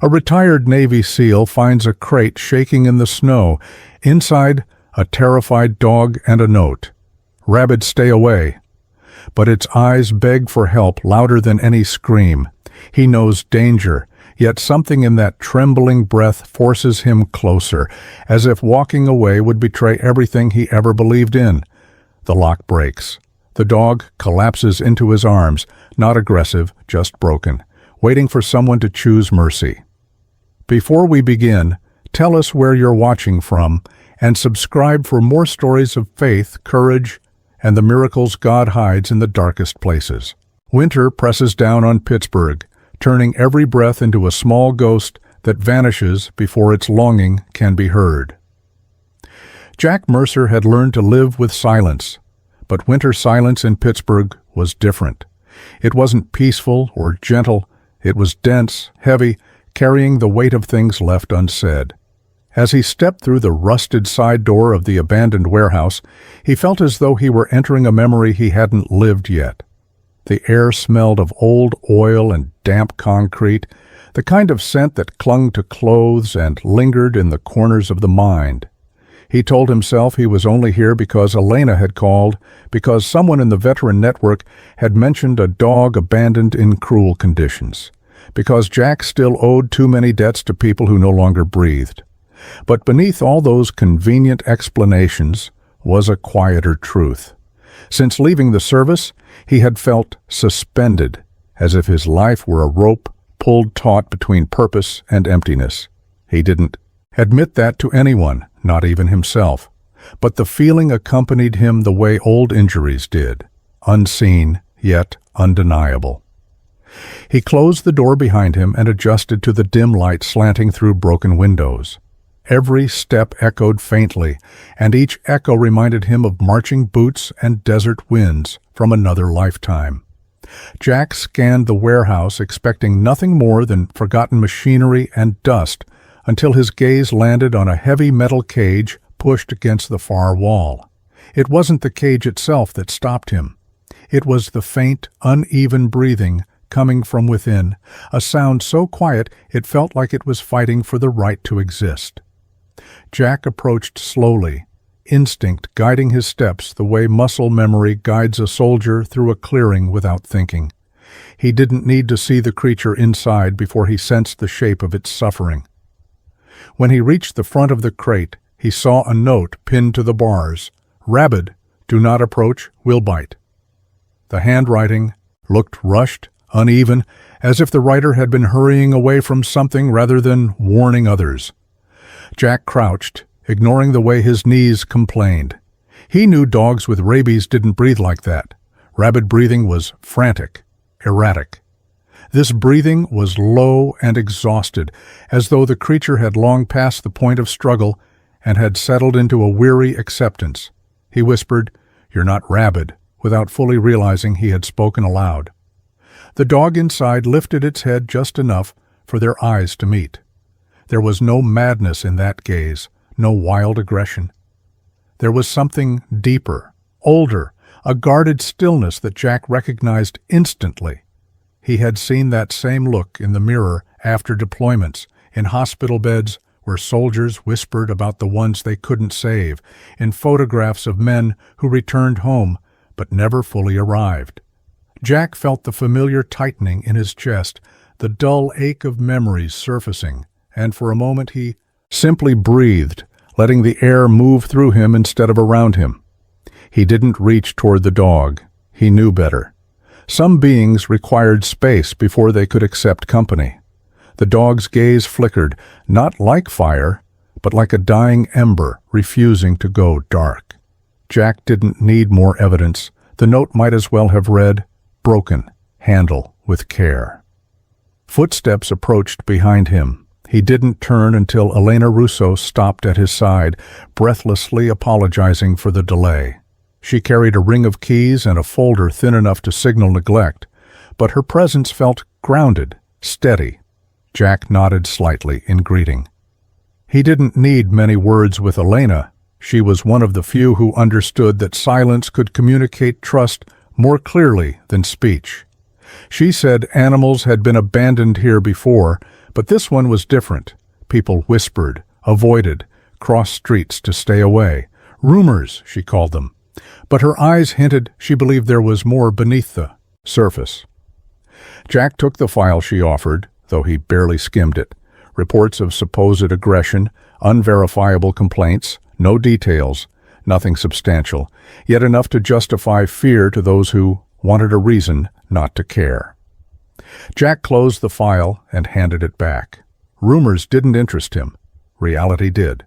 A retired Navy SEAL finds a crate shaking in the snow. Inside, a terrified dog and a note. "Rabid, stay away." But its eyes beg for help louder than any scream. He knows danger, yet something in that trembling breath forces him closer, as if walking away would betray everything he ever believed in. The lock breaks. The dog collapses into his arms, not aggressive, just broken, waiting for someone to choose mercy. Before we begin, tell us where you're watching from, and subscribe for more stories of faith, courage, and the miracles God hides in the darkest places. Winter presses down on Pittsburgh, turning every breath into a small ghost that vanishes before its longing can be heard. Jack Mercer had learned to live with silence, but winter silence in Pittsburgh was different. It wasn't peaceful or gentle. It was dense, heavy, carrying the weight of things left unsaid. As he stepped through the rusted side door of the abandoned warehouse, he felt as though he were entering a memory he hadn't lived yet. The air smelled of old oil and damp concrete, the kind of scent that clung to clothes and lingered in the corners of the mind. He told himself he was only here because Elena had called, because someone in the veteran network had mentioned a dog abandoned in cruel conditions, because Jack still owed too many debts to people who no longer breathed. But beneath all those convenient explanations was a quieter truth. Since leaving the service, he had felt suspended, as if his life were a rope pulled taut between purpose and emptiness. He didn't admit that to anyone, not even himself. But the feeling accompanied him the way old injuries did, unseen, yet undeniable. He closed the door behind him and adjusted to the dim light slanting through broken windows. Every step echoed faintly, and each echo reminded him of marching boots and desert winds from another lifetime. Jack scanned the warehouse, expecting nothing more than forgotten machinery and dust, until his gaze landed on a heavy metal cage pushed against the far wall. It wasn't the cage itself that stopped him. It was the faint, uneven breathing coming from within, a sound so quiet it felt like it was fighting for the right to exist. Jack approached slowly, instinct guiding his steps the way muscle memory guides a soldier through a clearing without thinking. He didn't need to see the creature inside before he sensed the shape of its suffering. When he reached the front of the crate, he saw a note pinned to the bars. "Rabid, do not approach, will bite." The handwriting looked rushed, uneven, as if the writer had been hurrying away from something rather than warning others. Jack crouched, ignoring the way his knees complained. He knew dogs with rabies didn't breathe like that. Rabid breathing was frantic, erratic. This breathing was low and exhausted, as though the creature had long passed the point of struggle and had settled into a weary acceptance. He whispered, "You're not rabid," without fully realizing he had spoken aloud. The dog inside lifted its head just enough for their eyes to meet. There was no madness in that gaze, no wild aggression. There was something deeper, older, a guarded stillness that Jack recognized instantly. He had seen that same look in the mirror after deployments, in hospital beds where soldiers whispered about the ones they couldn't save, in photographs of men who returned home but never fully arrived. Jack felt the familiar tightening in his chest, the dull ache of memories surfacing, and for a moment he simply breathed, letting the air move through him instead of around him. He didn't reach toward the dog. He knew better. Some beings required space before they could accept company. The dog's gaze flickered, not like fire, but like a dying ember refusing to go dark. Jack didn't need more evidence. The note might as well have read, "Broken. Handle with care." Footsteps approached behind him. He didn't turn until Elena Russo stopped at his side, breathlessly apologizing for the delay. She carried a ring of keys and a folder thin enough to signal neglect, but her presence felt grounded, steady. Jack nodded slightly in greeting. He didn't need many words with Elena. She was one of the few who understood that silence could communicate trust more clearly than speech. She said animals had been abandoned here before, But this one was different. People whispered, avoided, crossed streets to stay away. Rumors, she called them. But her eyes hinted she believed there was more beneath the surface. Jack took the file she offered, though he barely skimmed it. Reports of supposed aggression, unverifiable complaints, no details, nothing substantial, yet enough to justify fear to those who wanted a reason not to care. Jack closed the file and handed it back. Rumors didn't interest him. Reality did.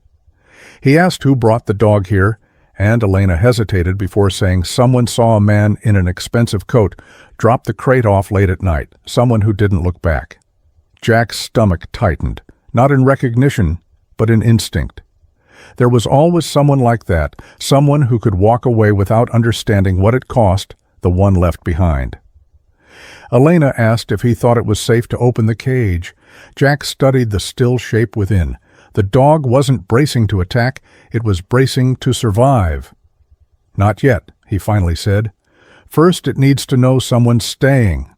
He asked who brought the dog here, and Elena hesitated before saying someone saw a man in an expensive coat drop the crate off late at night, someone who didn't look back. Jack's stomach tightened, not in recognition, but in instinct. There was always someone like that, someone who could walk away without understanding what it cost, the one left behind. Elena asked if he thought it was safe to open the cage. Jack studied the still shape within. The dog wasn't bracing to attack, it was bracing to survive. "Not yet," he finally said. "First it needs to know someone's staying."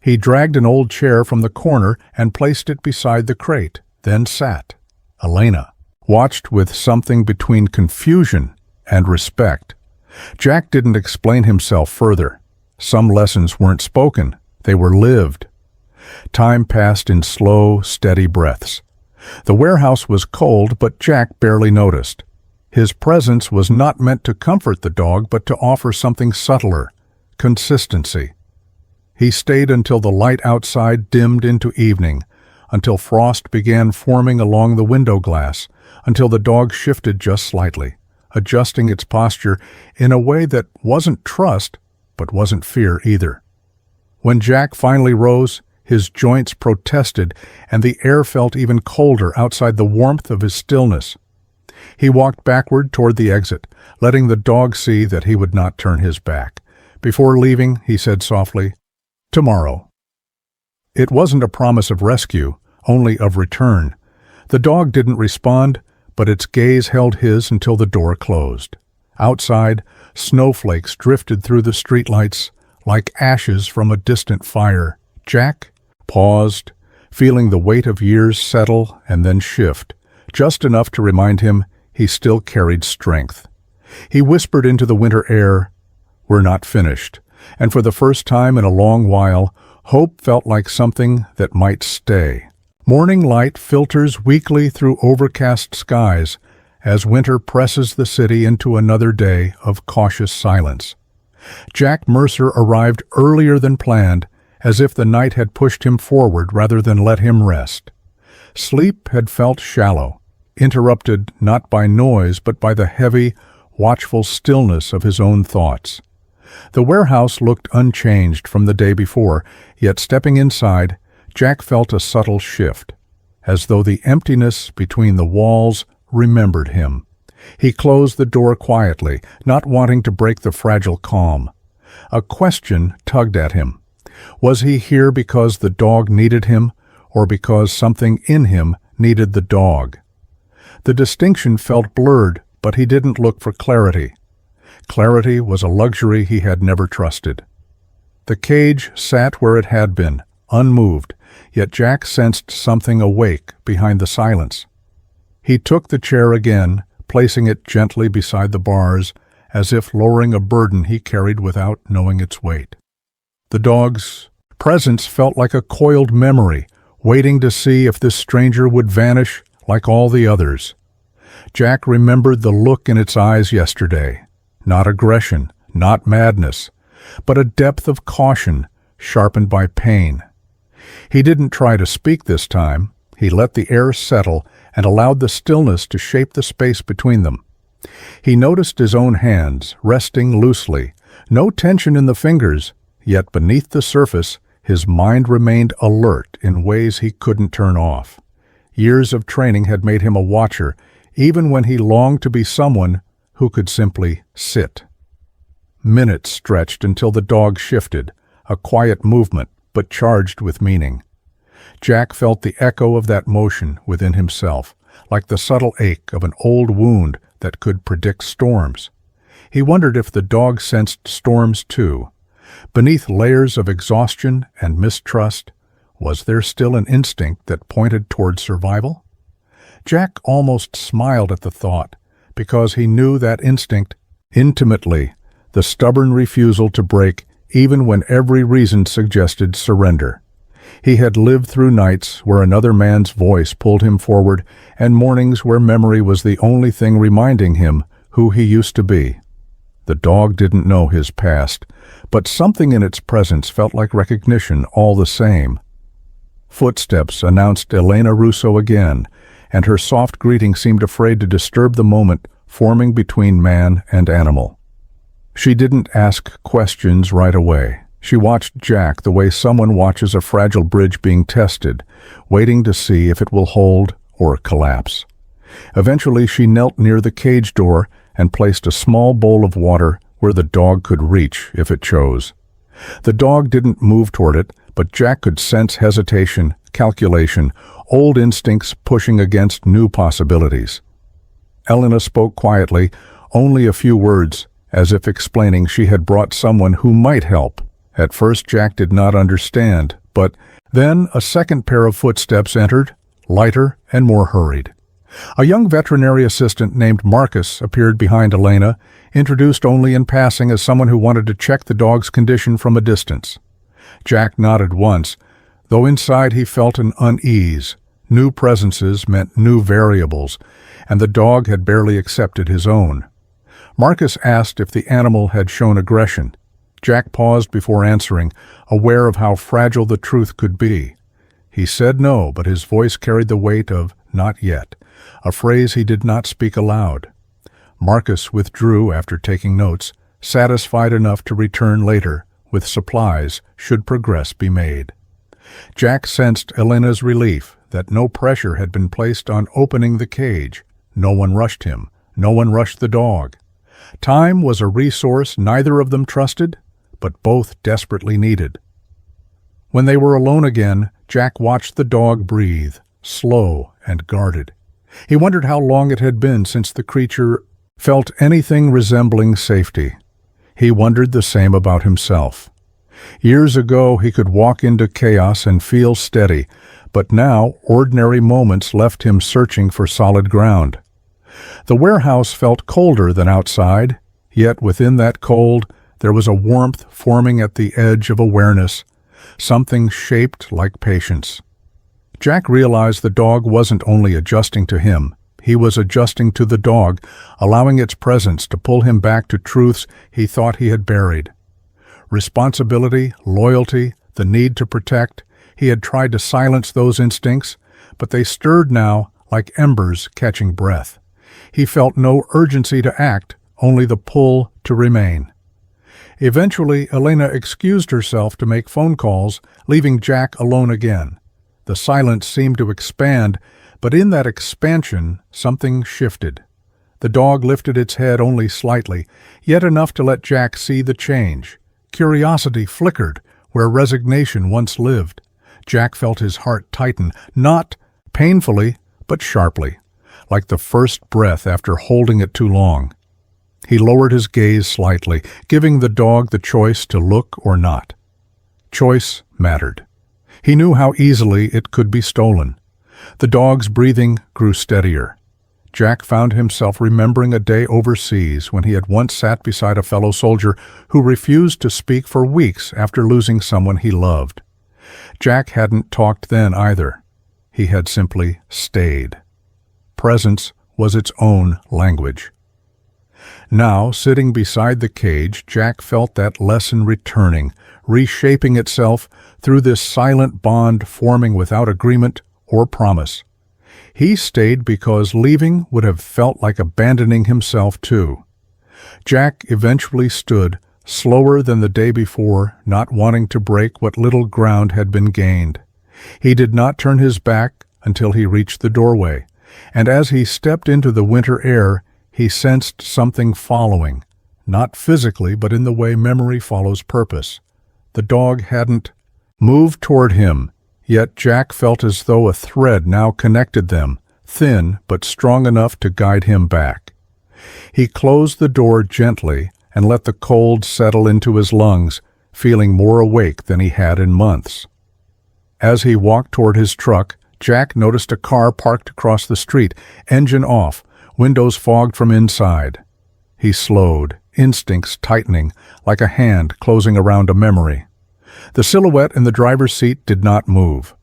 He dragged an old chair from the corner and placed it beside the crate, then sat. Elena watched with something between confusion and respect. Jack didn't explain himself further. Some lessons weren't spoken, they were lived. Time passed in slow, steady breaths. The warehouse was cold, but Jack barely noticed. His presence was not meant to comfort the dog, but to offer something subtler, consistency. He stayed until the light outside dimmed into evening, until frost began forming along the window glass, until the dog shifted just slightly, adjusting its posture in a way that wasn't trust, but wasn't fear either. When Jack finally rose, his joints protested, and the air felt even colder outside the warmth of his stillness. He walked backward toward the exit, letting the dog see that he would not turn his back. Before leaving, he said softly, "Tomorrow." It wasn't a promise of rescue, only of return. The dog didn't respond, but its gaze held his until the door closed. Outside, snowflakes drifted through the streetlights like ashes from a distant fire. Jack paused, feeling the weight of years settle and then shift, just enough to remind him he still carried strength. He whispered into the winter air, "We're not finished," and for the first time in a long while, hope felt like something that might stay. Morning light filters weakly through overcast skies as winter presses the city into another day of cautious silence. Jack Mercer arrived earlier than planned, as if the night had pushed him forward rather than let him rest. Sleep had felt shallow, interrupted not by noise but by the heavy, watchful stillness of his own thoughts. The warehouse looked unchanged from the day before, yet stepping inside, Jack felt a subtle shift, as though the emptiness between the walls remembered him. He closed the door quietly, not wanting to break the fragile calm. A question tugged at him. Was he here because the dog needed him, or because something in him needed the dog? The distinction felt blurred, but he didn't look for clarity. Clarity was a luxury he had never trusted. The cage sat where it had been, unmoved, yet Jack sensed something awake behind the silence. He took the chair again, placing it gently beside the bars, as if lowering a burden he carried without knowing its weight. The dog's presence felt like a coiled memory, waiting to see if this stranger would vanish like all the others. Jack remembered the look in its eyes yesterday. Not aggression, not madness, but a depth of caution sharpened by pain. He didn't try to speak this time. He let the air settle and allowed the stillness to shape the space between them. He noticed his own hands, resting loosely, no tension in the fingers, yet beneath the surface, his mind remained alert in ways he couldn't turn off. Years of training had made him a watcher, even when he longed to be someone who could simply sit. Minutes stretched until the dog shifted, a quiet movement, but charged with meaning. Jack felt the echo of that motion within himself, like the subtle ache of an old wound that could predict storms. He wondered if the dog sensed storms too. Beneath layers of exhaustion and mistrust, Was there still an instinct that pointed toward survival? Jack almost smiled at the thought, because he knew that instinct intimately, the stubborn refusal to break even when every reason suggested surrender. He had lived through nights where another man's voice pulled him forward and mornings where memory was the only thing reminding him who he used to be. The dog didn't know his past, but something in its presence felt like recognition all the same. Footsteps announced Elena Russo again, and her soft greeting seemed afraid to disturb the moment forming between man and animal. She didn't ask questions right away. She watched Jack the way someone watches a fragile bridge being tested, waiting to see if it will hold or collapse. Eventually, she knelt near the cage door and placed a small bowl of water where the dog could reach if it chose. The dog didn't move toward it, but Jack could sense hesitation, calculation, old instincts pushing against new possibilities. Elena spoke quietly, only a few words, as if explaining she had brought someone who might help. At first Jack did not understand, but then a second pair of footsteps entered, lighter and more hurried. A young veterinary assistant named Marcus appeared behind Elena, introduced only in passing as someone who wanted to check the dog's condition from a distance. Jack nodded once, though inside he felt an unease. New presences meant new variables, and the dog had barely accepted his own. Marcus asked if the animal had shown aggression. Jack paused before answering, aware of how fragile the truth could be. He said no, but his voice carried the weight of "not yet," a phrase he did not speak aloud. Marcus withdrew after taking notes, satisfied enough to return later with supplies should progress be made. Jack sensed Elena's relief that no pressure had been placed on opening the cage. No one rushed him. No one rushed the dog. Time was a resource neither of them trusted, but both desperately needed. When they were alone again, Jack watched the dog breathe, slow and guarded. He wondered how long it had been since the creature felt anything resembling safety. He wondered the same about himself. Years ago he could walk into chaos and feel steady, but now ordinary moments left him searching for solid ground. The warehouse felt colder than outside, yet within that cold there was a warmth forming at the edge of awareness, something shaped like patience. Jack realized the dog wasn't only adjusting to him, he was adjusting to the dog, allowing its presence to pull him back to truths he thought he had buried. Responsibility, loyalty, the need to protect, he had tried to silence those instincts, but they stirred now like embers catching breath. He felt no urgency to act, only the pull to remain. Eventually, Elena excused herself to make phone calls, leaving Jack alone again. The silence seemed to expand, but in that expansion, something shifted. The dog lifted its head only slightly, yet enough to let Jack see the change. Curiosity flickered where resignation once lived. Jack felt his heart tighten, not painfully, but sharply, like the first breath after holding it too long. He lowered his gaze slightly, giving the dog the choice to look or not. Choice mattered. He knew how easily it could be stolen. The dog's breathing grew steadier. Jack found himself remembering a day overseas when he had once sat beside a fellow soldier who refused to speak for weeks after losing someone he loved. Jack hadn't talked then either. He had simply stayed. Presence was its own language. Now, sitting beside the cage, Jack felt that lesson returning, reshaping itself through this silent bond forming without agreement or promise. He stayed because leaving would have felt like abandoning himself too. Jack eventually stood, slower than the day before, not wanting to break what little ground had been gained. He did not turn his back until he reached the doorway, and as he stepped into the winter air, he sensed something following, not physically but in the way memory follows purpose. The dog hadn't moved toward him, yet Jack felt as though a thread now connected them, thin but strong enough to guide him back. He closed the door gently and let the cold settle into his lungs, feeling more awake than he had in months. As he walked toward his truck, Jack noticed a car parked across the street, engine off, windows fogged from inside. He slowed, instincts tightening, like a hand closing around a memory. The silhouette in the driver's seat did not move.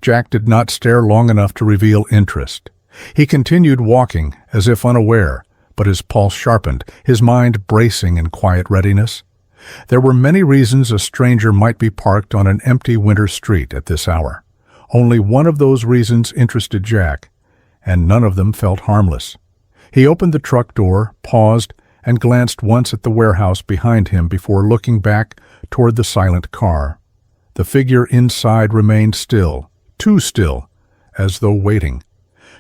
Jack did not stare long enough to reveal interest. He continued walking, as if unaware, but his pulse sharpened, his mind bracing in quiet readiness. There were many reasons a stranger might be parked on an empty winter street at this hour. Only one of those reasons interested Jack, and none of them felt harmless. He opened the truck door, paused, and glanced once at the warehouse behind him before looking back toward the silent car. The figure inside remained still, too still, as though waiting.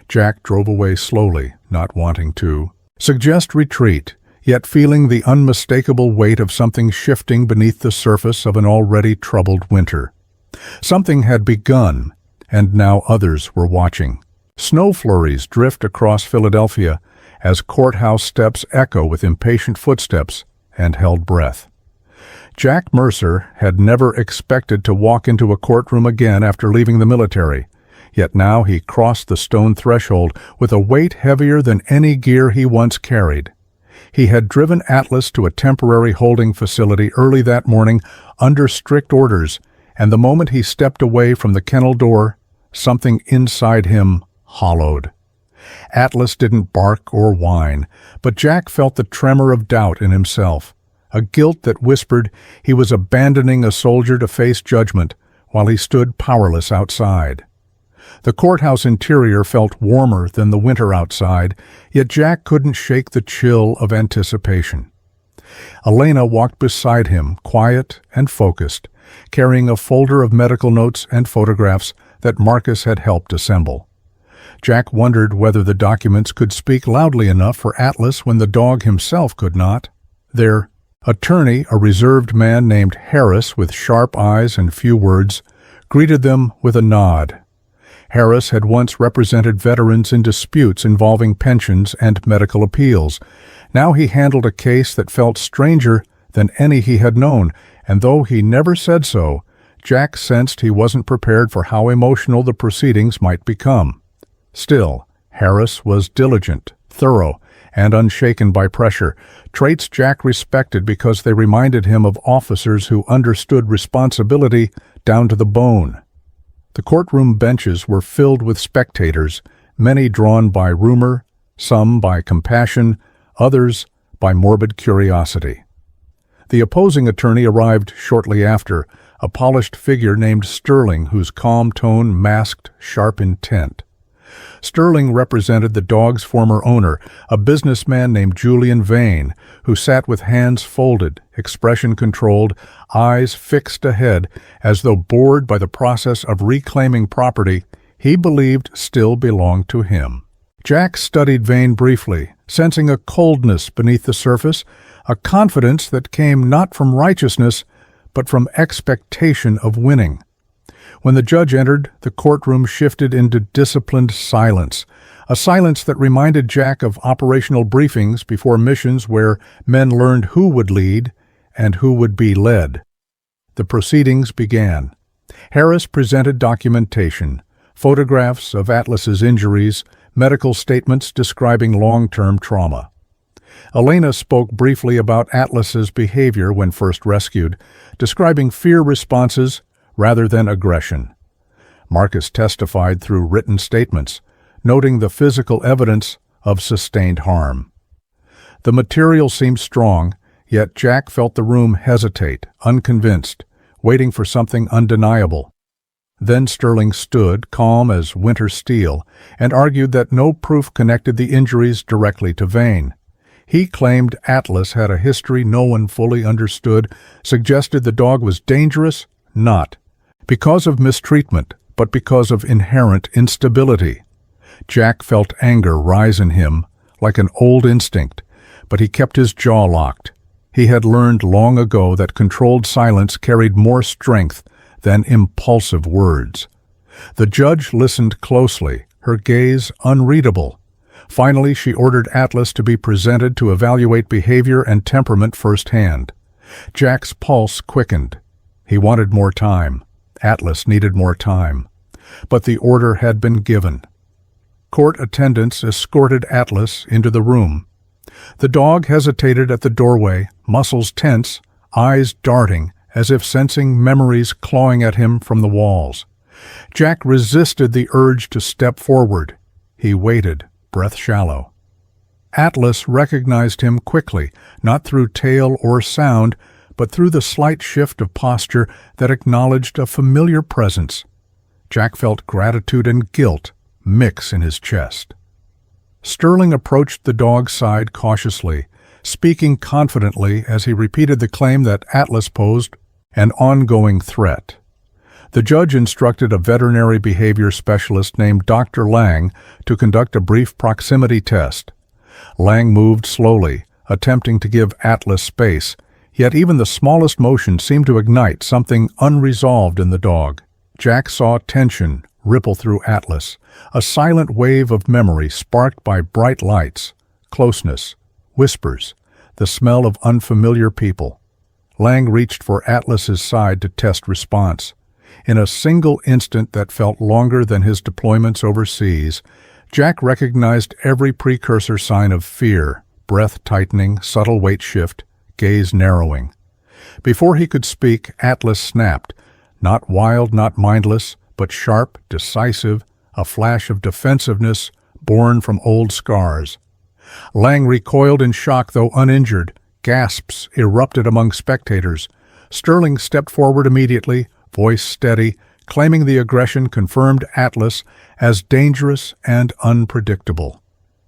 Jack drove away slowly, not wanting to suggest retreat, yet feeling the unmistakable weight of something shifting beneath the surface of an already troubled winter. Something had begun, and now others were watching. Snow flurries drift across Philadelphia as courthouse steps echo with impatient footsteps and held breath. Jack Mercer had never expected to walk into a courtroom again after leaving the military, yet now he crossed the stone threshold with a weight heavier than any gear he once carried. He had driven Atlas to a temporary holding facility early that morning under strict orders, and the moment he stepped away from the kennel door, something inside him hollowed. Atlas didn't bark or whine, but Jack felt the tremor of doubt in himself, a guilt that whispered he was abandoning a soldier to face judgment while he stood powerless outside. The courthouse interior felt warmer than the winter outside, yet Jack couldn't shake the chill of anticipation. Elena walked beside him, quiet and focused, carrying a folder of medical notes and photographs that Marcus had helped assemble. Jack wondered whether the documents could speak loudly enough for Atlas when the dog himself could not. Their attorney, a reserved man named Harris with sharp eyes and few words, greeted them with a nod. Harris had once represented veterans in disputes involving pensions and medical appeals. Now he handled a case that felt stranger than any he had known, and though he never said so, Jack sensed he wasn't prepared for how emotional the proceedings might become. Still, Harris was diligent, thorough, and unshaken by pressure, traits Jack respected because they reminded him of officers who understood responsibility down to the bone. The courtroom benches were filled with spectators, many drawn by rumor, some by compassion, others by morbid curiosity. The opposing attorney arrived shortly after, a polished figure named Sterling whose calm tone masked sharp intent. Sterling represented the dog's former owner, a businessman named Julian Vane, who sat with hands folded, expression controlled, eyes fixed ahead, as though bored by the process of reclaiming property he believed still belonged to him. Jack studied Vane briefly, sensing a coldness beneath the surface, a confidence that came not from righteousness, but from expectation of winning. When the judge entered, the courtroom shifted into disciplined silence, a silence that reminded Jack of operational briefings before missions where men learned who would lead and who would be led. The proceedings began. Harris presented documentation, photographs of Atlas's injuries, medical statements describing long-term trauma. Elena spoke briefly about Atlas's behavior when first rescued, describing fear responses rather than aggression. Marcus testified through written statements, noting the physical evidence of sustained harm. The material seemed strong, yet Jack felt the room hesitate, unconvinced, waiting for something undeniable. Then Sterling stood, calm as winter steel, and argued that no proof connected the injuries directly to Vane. He claimed Atlas had a history no one fully understood, suggested the dog was dangerous, not because of mistreatment, but because of inherent instability. Jack felt anger rise in him, like an old instinct, but he kept his jaw locked. He had learned long ago that controlled silence carried more strength than impulsive words. The judge listened closely, her gaze unreadable. Finally, she ordered Atlas to be presented to evaluate behavior and temperament firsthand. Jack's pulse quickened. He wanted more time. Atlas needed more time, but the order had been given. Court attendants escorted Atlas into the room. The dog hesitated at the doorway, muscles tense, eyes darting, as if sensing memories clawing at him from the walls. Jack resisted the urge to step forward. He waited, breath shallow. Atlas recognized him quickly, not through tail or sound, but through the slight shift of posture that acknowledged a familiar presence. Jack felt gratitude and guilt mix in his chest. Sterling approached the dog's side cautiously, speaking confidently as he repeated the claim that Atlas posed an ongoing threat. The judge instructed a veterinary behavior specialist named Dr. Lang to conduct a brief proximity test. Lang moved slowly, attempting to give Atlas space, yet even the smallest motion seemed to ignite something unresolved in the dog. Jack saw tension ripple through Atlas, a silent wave of memory sparked by bright lights, closeness, whispers, the smell of unfamiliar people. Lang reached for Atlas's side to test response. In a single instant that felt longer than his deployments overseas, Jack recognized every precursor sign of fear, breath tightening, subtle weight shift, gaze narrowing. Before he could speak, Atlas snapped, not wild, not mindless, but sharp, decisive, a flash of defensiveness born from old scars. Lang recoiled in shock, though uninjured. Gasps erupted among spectators. Sterling stepped forward immediately, voice steady, claiming the aggression confirmed Atlas as dangerous and unpredictable.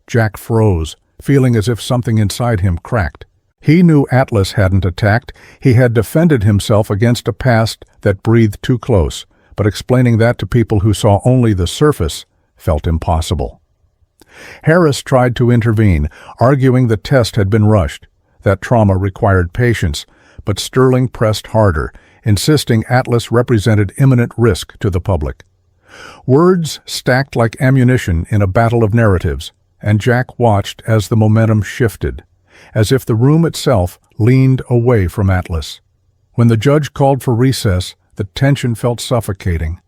Jack froze, feeling as if something inside him cracked. He knew Atlas hadn't attacked. He had defended himself against a past that breathed too close, but explaining that to people who saw only the surface felt impossible. Harris tried to intervene, arguing the test had been rushed, that trauma required patience, but Sterling pressed harder, insisting Atlas represented imminent risk to the public. Words stacked like ammunition in a battle of narratives, and Jack watched as the momentum shifted, as if the room itself leaned away from Atlas. When the judge called for recess, the tension felt suffocating.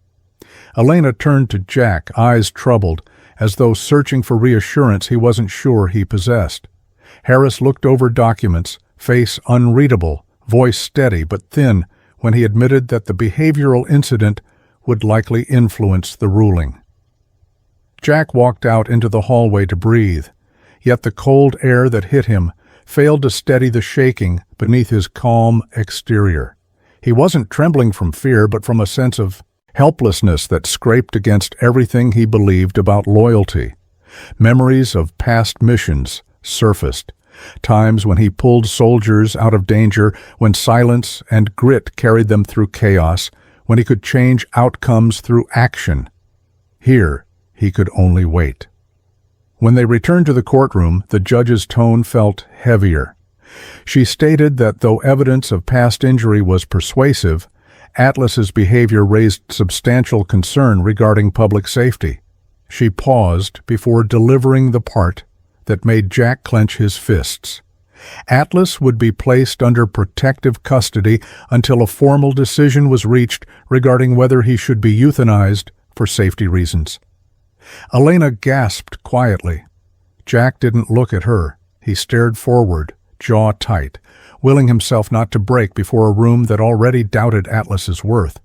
Elena turned to Jack, eyes troubled, as though searching for reassurance he wasn't sure he possessed. Harris looked over documents, face unreadable, voice steady but thin, when he admitted that the behavioral incident would likely influence the ruling. Jack walked out into the hallway to breathe, yet the cold air that hit him failed to steady the shaking beneath his calm exterior. He wasn't trembling from fear, but from a sense of helplessness that scraped against everything he believed about loyalty. Memories of past missions surfaced, times when he pulled soldiers out of danger, when silence and grit carried them through chaos, when he could change outcomes through action. Here, he could only wait. When they returned to the courtroom, the judge's tone felt heavier. She stated that though evidence of past injury was persuasive, Atlas's behavior raised substantial concern regarding public safety. She paused before delivering the part that made Jack clench his fists. Atlas would be placed under protective custody until a formal decision was reached regarding whether he should be euthanized for safety reasons. Elena gasped quietly. Jack didn't look at her. He stared forward, jaw tight, willing himself not to break before a room that already doubted Atlas's worth.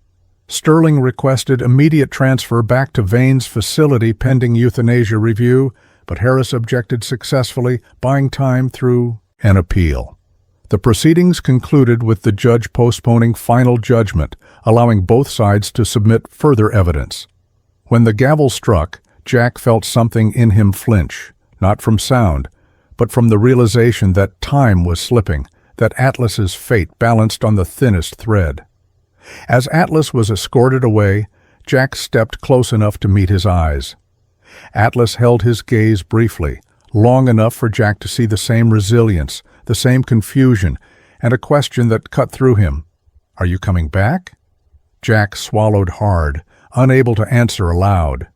Sterling requested immediate transfer back to Vane's facility pending euthanasia review, but Harris objected successfully, buying time through an appeal. The proceedings concluded with the judge postponing final judgment, allowing both sides to submit further evidence. When the gavel struck, Jack felt something in him flinch, not from sound, but from the realization that time was slipping, that Atlas's fate balanced on the thinnest thread. As Atlas was escorted away, Jack stepped close enough to meet his eyes. Atlas held his gaze briefly, long enough for Jack to see the same resilience, the same confusion, and a question that cut through him. "Are you coming back?" Jack swallowed hard, unable to answer aloud.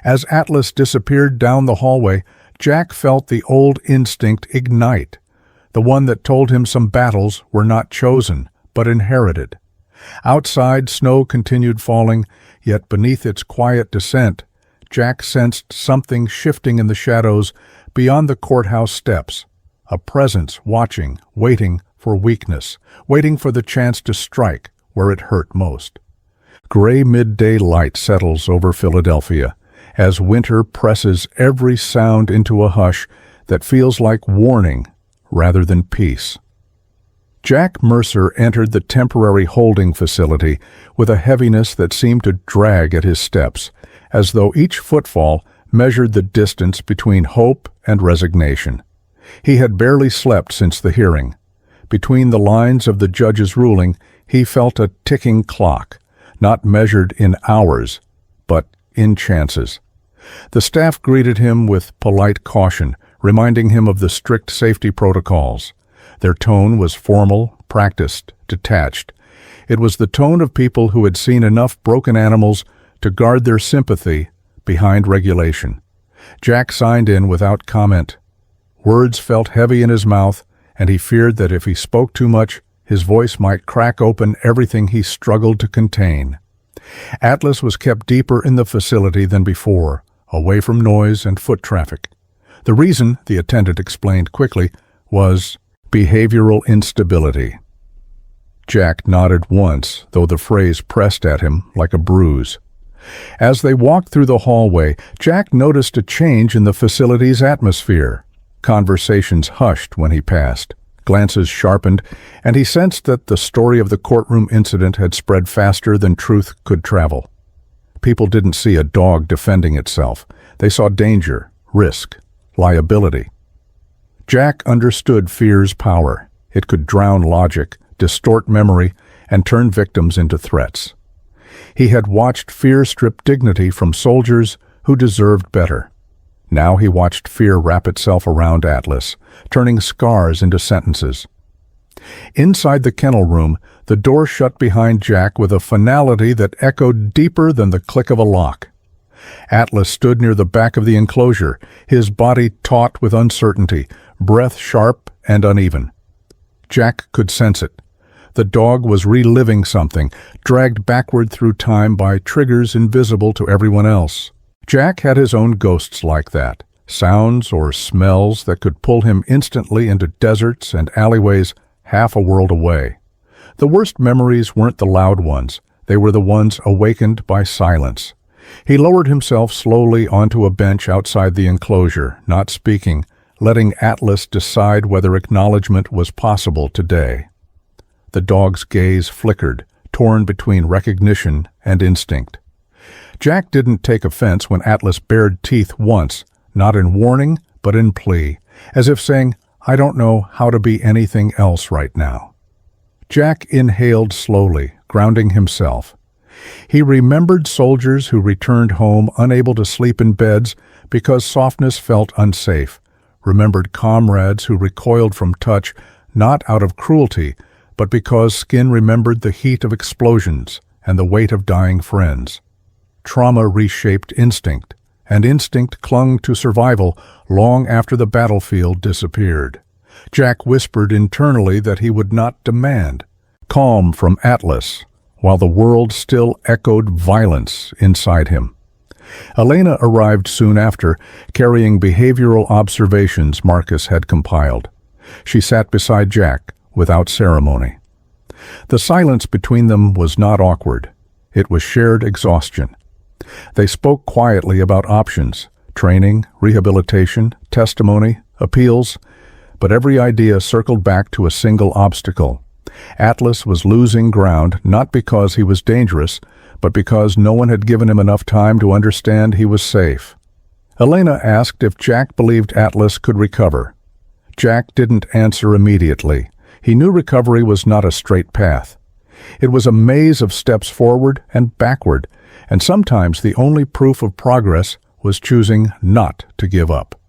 As Atlas disappeared down the hallway, Jack felt the old instinct ignite, the one that told him some battles were not chosen, but inherited. Outside, snow continued falling, yet beneath its quiet descent, Jack sensed something shifting in the shadows beyond the courthouse steps, a presence watching, waiting for weakness, waiting for the chance to strike where it hurt most. Gray midday light settles over Philadelphia as winter presses every sound into a hush that feels like warning rather than peace. Jack Mercer entered the temporary holding facility with a heaviness that seemed to drag at his steps, as though each footfall measured the distance between hope and resignation. He had barely slept since the hearing. Between the lines of the judge's ruling, he felt a ticking clock, not measured in hours, but in chances. The staff greeted him with polite caution, reminding him of the strict safety protocols. Their tone was formal, practiced, detached. It was the tone of people who had seen enough broken animals to guard their sympathy behind regulation. Jack signed in without comment. Words felt heavy in his mouth, and he feared that if he spoke too much, his voice might crack open everything he struggled to contain. Atlas was kept deeper in the facility than before, away from noise and foot traffic. The reason, the attendant explained quickly, was behavioral instability. Jack nodded once, though the phrase pressed at him like a bruise. As they walked through the hallway, Jack noticed a change in the facility's atmosphere. Conversations hushed when he passed. Glances sharpened, and he sensed that the story of the courtroom incident had spread faster than truth could travel. People didn't see a dog defending itself. They saw danger, risk, liability. Jack understood fear's power. It could drown logic, distort memory, and turn victims into threats. He had watched fear strip dignity from soldiers who deserved better. Now he watched fear wrap itself around Atlas, turning scars into sentences. Inside the kennel room, the door shut behind Jack with a finality that echoed deeper than the click of a lock. Atlas stood near the back of the enclosure, his body taut with uncertainty, breath sharp and uneven. Jack could sense it. The dog was reliving something, dragged backward through time by triggers invisible to everyone else. Jack had his own ghosts like that, sounds or smells that could pull him instantly into deserts and alleyways half a world away. The worst memories weren't the loud ones, they were the ones awakened by silence. He lowered himself slowly onto a bench outside the enclosure, not speaking, letting Atlas decide whether acknowledgement was possible today. The dog's gaze flickered, torn between recognition and instinct. Jack didn't take offense when Atlas bared teeth once, not in warning, but in plea, as if saying, "I don't know how to be anything else right now." Jack inhaled slowly, grounding himself. He remembered soldiers who returned home unable to sleep in beds because softness felt unsafe, remembered comrades who recoiled from touch not out of cruelty, but because skin remembered the heat of explosions and the weight of dying friends. Trauma reshaped instinct, and instinct clung to survival long after the battlefield disappeared. Jack whispered internally that he would not demand calm from Atlas, while the world still echoed violence inside him. Elena arrived soon after, carrying behavioral observations Marcus had compiled. She sat beside Jack, without ceremony. The silence between them was not awkward. It was shared exhaustion. They spoke quietly about options, training, rehabilitation, testimony, appeals, but every idea circled back to a single obstacle. Atlas was losing ground not because he was dangerous, but because no one had given him enough time to understand he was safe. Elena asked if Jack believed Atlas could recover. Jack didn't answer immediately. He knew recovery was not a straight path. It was a maze of steps forward and backward, and sometimes the only proof of progress was choosing not to give up.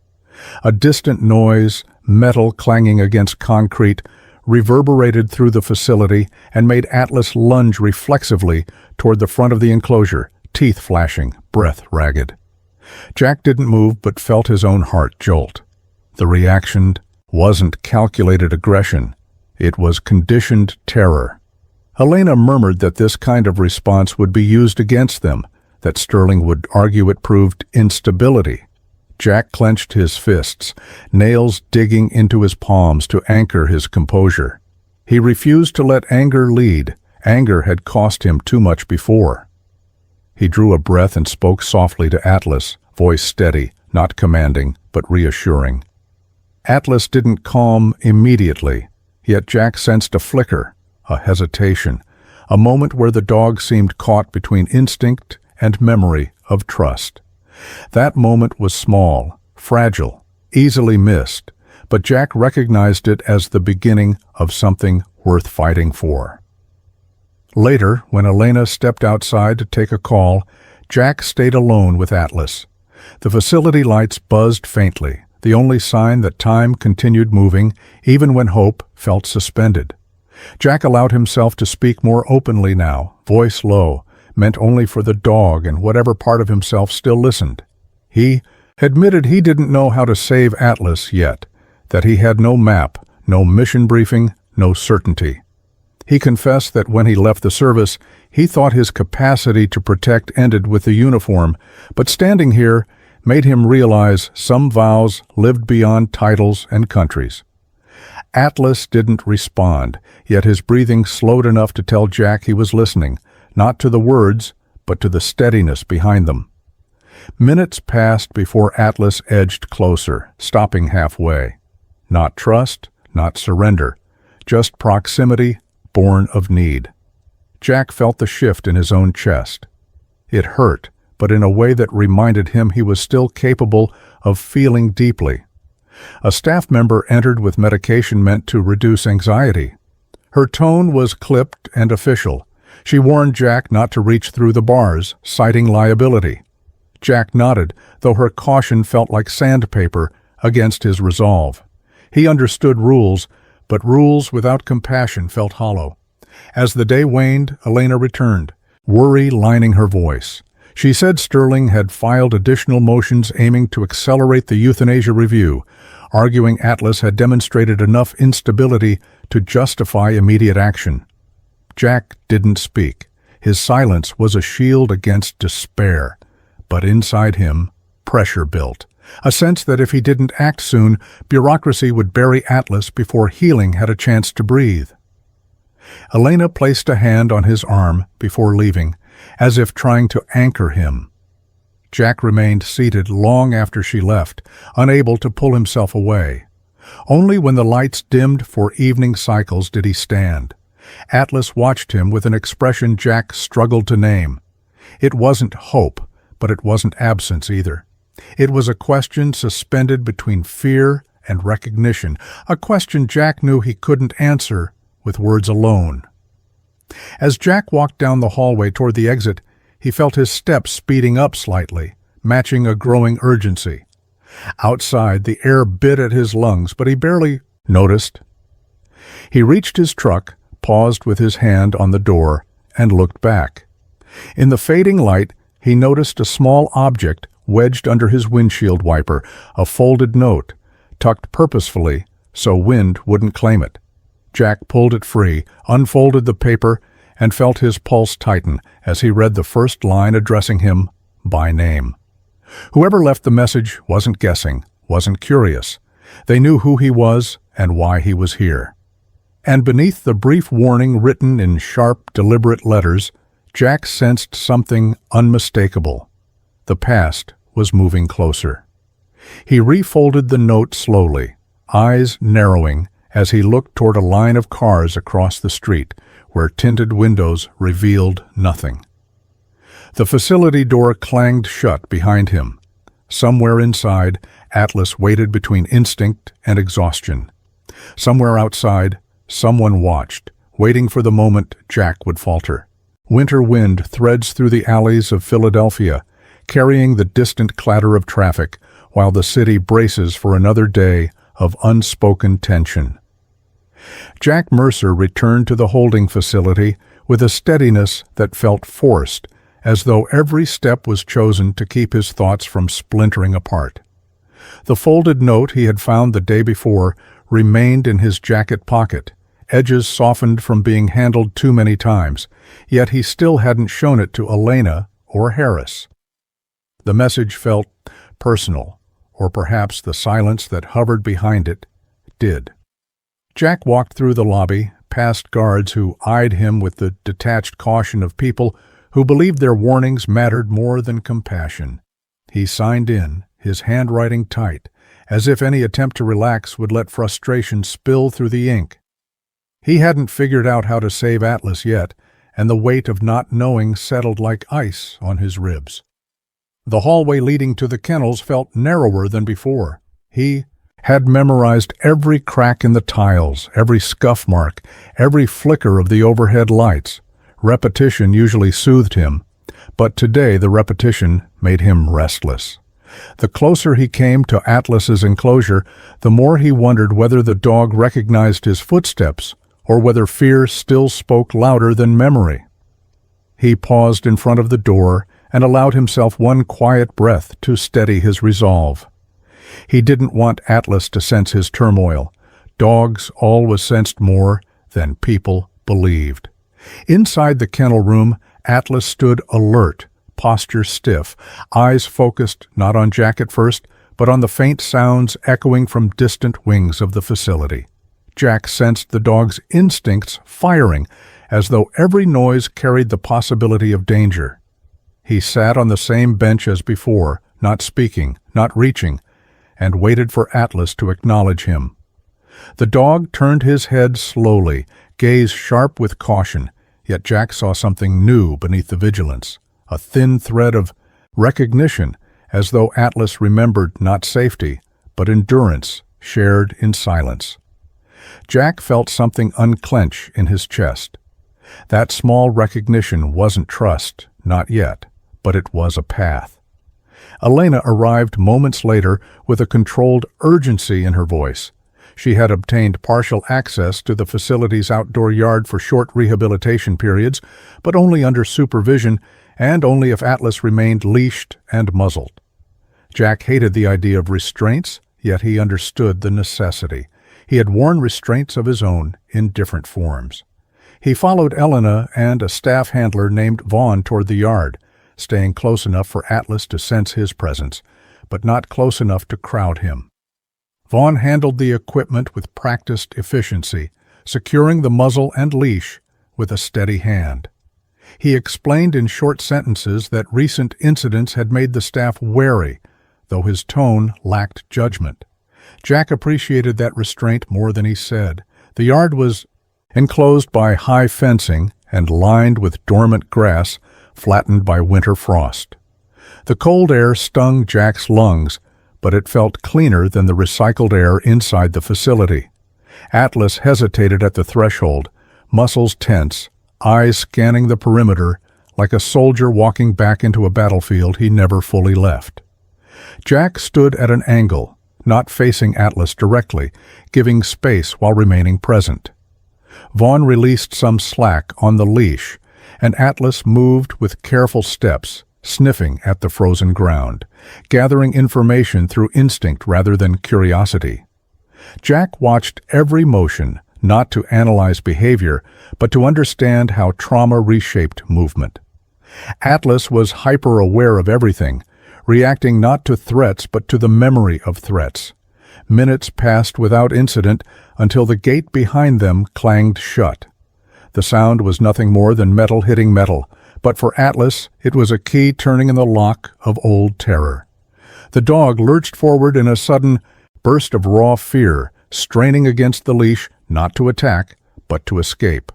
A distant noise, metal clanging against concrete, reverberated through the facility and made Atlas lunge reflexively toward the front of the enclosure, teeth flashing, breath ragged. Jack didn't move but felt his own heart jolt. The reaction wasn't calculated aggression. It was conditioned terror. Elena murmured that this kind of response would be used against them, that Sterling would argue it proved instability. Jack clenched his fists, nails digging into his palms to anchor his composure. He refused to let anger lead. Anger had cost him too much before. He drew a breath and spoke softly to Atlas, voice steady, not commanding, but reassuring. Atlas didn't calm immediately, yet Jack sensed a flicker, a hesitation, a moment where the dog seemed caught between instinct and memory of trust. That moment was small, fragile, easily missed, but Jack recognized it as the beginning of something worth fighting for. Later, when Elena stepped outside to take a call, Jack stayed alone with Atlas. The facility lights buzzed faintly, the only sign that time continued moving, even when hope felt suspended. Jack allowed himself to speak more openly now, voice low, meant only for the dog and whatever part of himself still listened. He admitted he didn't know how to save Atlas yet, that he had no map, no mission briefing, no certainty. He confessed that when he left the service, he thought his capacity to protect ended with the uniform, but standing here made him realize some vows lived beyond titles and countries. Atlas didn't respond, yet his breathing slowed enough to tell Jack he was listening, not to the words, but to the steadiness behind them. Minutes passed before Atlas edged closer, stopping halfway. Not trust, not surrender, just proximity born of need. Jack felt the shift in his own chest. It hurt, but in a way that reminded him he was still capable of feeling deeply. A staff member entered with medication meant to reduce anxiety. Her tone was clipped and official. She warned Jack not to reach through the bars, citing liability. Jack nodded, though her caution felt like sandpaper against his resolve. He understood rules, but rules without compassion felt hollow. As the day waned, Elena returned, worry lining her voice. She said Sterling had filed additional motions aiming to accelerate the euthanasia review, arguing Atlas had demonstrated enough instability to justify immediate action. Jack didn't speak. His silence was a shield against despair. But inside him, pressure built. A sense that if he didn't act soon, bureaucracy would bury Atlas before healing had a chance to breathe. Elena placed a hand on his arm before leaving, as if trying to anchor him. Jack remained seated long after she left, unable to pull himself away. Only when the lights dimmed for evening cycles did he stand. Atlas watched him with an expression Jack struggled to name. It wasn't hope, but it wasn't absence either. It was a question suspended between fear and recognition, a question Jack knew he couldn't answer with words alone. As Jack walked down the hallway toward the exit, he felt his steps speeding up slightly, matching a growing urgency. Outside, the air bit at his lungs, but he barely noticed. He reached his truck, paused with his hand on the door, and looked back. In the fading light, he noticed a small object wedged under his windshield wiper, a folded note, tucked purposefully so wind wouldn't claim it. Jack pulled it free, unfolded the paper, and felt his pulse tighten as he read the first line addressing him by name. Whoever left the message wasn't guessing, wasn't curious. They knew who he was and why he was here. And beneath the brief warning written in sharp, deliberate letters, Jack sensed something unmistakable. The past was moving closer. He refolded the note slowly, eyes narrowing as he looked toward a line of cars across the street where tinted windows revealed nothing. The facility door clanged shut behind him. Somewhere inside, Atlas waited between instinct and exhaustion. Somewhere outside, someone watched, waiting for the moment Jack would falter. Winter wind threads through the alleys of Philadelphia, carrying the distant clatter of traffic, while the city braces for another day of unspoken tension. Jack Mercer returned to the holding facility with a steadiness that felt forced, as though every step was chosen to keep his thoughts from splintering apart. The folded note he had found the day before remained in his jacket pocket, edges softened from being handled too many times, yet he still hadn't shown it to Elena or Harris. The message felt personal, or perhaps the silence that hovered behind it did. Jack walked through the lobby, past guards who eyed him with the detached caution of people who believed their warnings mattered more than compassion. He signed in, his handwriting tight, as if any attempt to relax would let frustration spill through the ink. He hadn't figured out how to save Atlas yet, and the weight of not knowing settled like ice on his ribs. The hallway leading to the kennels felt narrower than before. He had memorized every crack in the tiles, every scuff mark, every flicker of the overhead lights. Repetition usually soothed him, but today the repetition made him restless. The closer he came to Atlas's enclosure, the more he wondered whether the dog recognized his footsteps or whether fear still spoke louder than memory. He paused in front of the door and allowed himself one quiet breath to steady his resolve. He didn't want Atlas to sense his turmoil. Dogs always sensed more than people believed. Inside the kennel room, Atlas stood alert, posture stiff, eyes focused not on Jack at first, but on the faint sounds echoing from distant wings of the facility. Jack sensed the dog's instincts firing, as though every noise carried the possibility of danger. He sat on the same bench as before, not speaking, not reaching, and waited for Atlas to acknowledge him. The dog turned his head slowly, gaze sharp with caution, yet Jack saw something new beneath the vigilance, a thin thread of recognition, as though Atlas remembered not safety, but endurance shared in silence. Jack felt something unclench in his chest. That small recognition wasn't trust, not yet, but it was a path. Elena arrived moments later with a controlled urgency in her voice. She had obtained partial access to the facility's outdoor yard for short rehabilitation periods, but only under supervision and only if Atlas remained leashed and muzzled. Jack hated the idea of restraints, yet he understood the necessity. He had worn restraints of his own in different forms. He followed Elena and a staff handler named Vaughn toward the yard, staying close enough for Atlas to sense his presence, but not close enough to crowd him. Vaughn handled the equipment with practiced efficiency, securing the muzzle and leash with a steady hand. He explained in short sentences that recent incidents had made the staff wary, though his tone lacked judgment. Jack appreciated that restraint more than he said. The yard was enclosed by high fencing and lined with dormant grass flattened by winter frost. The cold air stung Jack's lungs, but it felt cleaner than the recycled air inside the facility. Atlas hesitated at the threshold, muscles tense, eyes scanning the perimeter like a soldier walking back into a battlefield he never fully left. Jack stood at an angle, not facing Atlas directly, giving space while remaining present. Vaughn released some slack on the leash, and Atlas moved with careful steps, sniffing at the frozen ground, gathering information through instinct rather than curiosity. Jack watched every motion, not to analyze behavior, but to understand how trauma reshaped movement. Atlas was hyper-aware of everything, reacting not to threats but to the memory of threats. Minutes passed without incident until the gate behind them clanged shut. The sound was nothing more than metal hitting metal, but for Atlas it was a key turning in the lock of old terror. The dog lurched forward in a sudden burst of raw fear, straining against the leash not to attack, but to escape.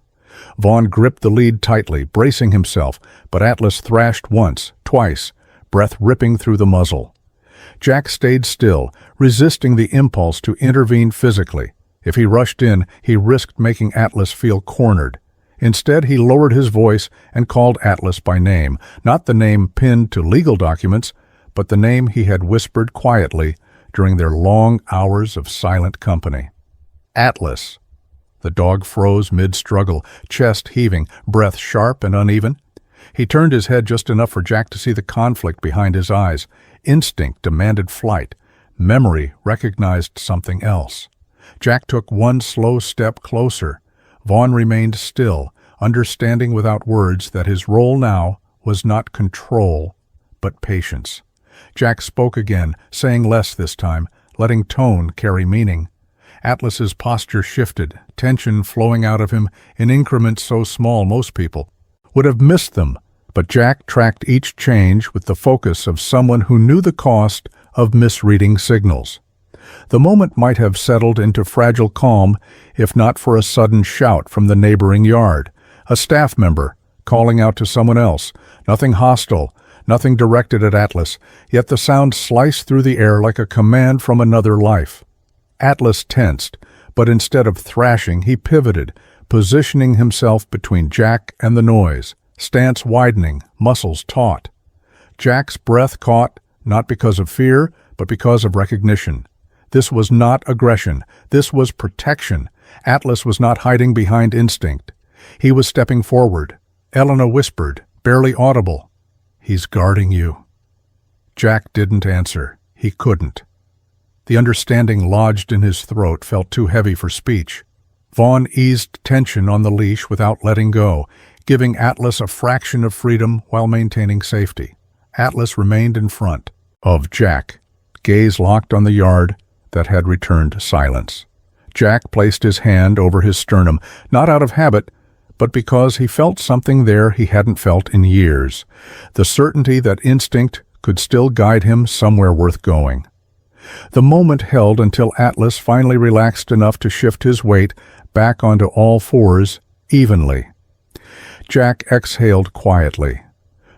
Vaughn gripped the lead tightly, bracing himself, but Atlas thrashed once, twice, breath ripping through the muzzle. Jack stayed still, resisting the impulse to intervene physically. If he rushed in, he risked making Atlas feel cornered. Instead, he lowered his voice and called Atlas by name, not the name pinned to legal documents, but the name he had whispered quietly during their long hours of silent company. Atlas. The dog froze mid-struggle, chest heaving, breath sharp and uneven. He turned his head just enough for Jack to see the conflict behind his eyes. Instinct demanded flight. Memory recognized something else. Jack took one slow step closer, Vaughn remained still, understanding without words that his role now was not control, but patience. Jack spoke again, saying less this time, letting tone carry meaning. Atlas's posture shifted, tension flowing out of him in increments so small most people would have missed them, but Jack tracked each change with the focus of someone who knew the cost of misreading signals. The moment might have settled into fragile calm if not for a sudden shout from the neighboring yard, a staff member calling out to someone else, nothing hostile, nothing directed at Atlas, yet the sound sliced through the air like a command from another life. Atlas tensed, but instead of thrashing, he pivoted, positioning himself between Jack and the noise, stance widening, muscles taut. Jack's breath caught, not because of fear, but because of recognition. This was not aggression. This was protection. Atlas was not hiding behind instinct. He was stepping forward. Elena whispered, barely audible, "He's guarding you." Jack didn't answer. He couldn't. The understanding lodged in his throat felt too heavy for speech. Vaughn eased tension on the leash without letting go, giving Atlas a fraction of freedom while maintaining safety. Atlas remained in front of Jack, gaze locked on the yard that had returned silence. Jack placed his hand over his sternum, not out of habit, but because he felt something there he hadn't felt in years, the certainty that instinct could still guide him somewhere worth going. The moment held until Atlas finally relaxed enough to shift his weight back onto all fours evenly. Jack exhaled quietly.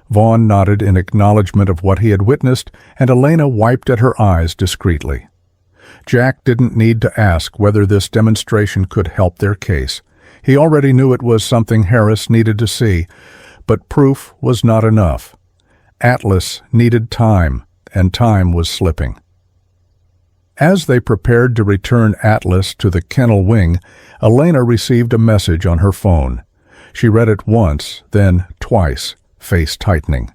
Vaughn nodded in acknowledgement of what he had witnessed, and Elena wiped at her eyes discreetly. Jack didn't need to ask whether this demonstration could help their case. He already knew it was something Harris needed to see, but proof was not enough. Atlas needed time, and time was slipping. As they prepared to return Atlas to the kennel wing, Elena received a message on her phone. She read it once, then twice, face tightening.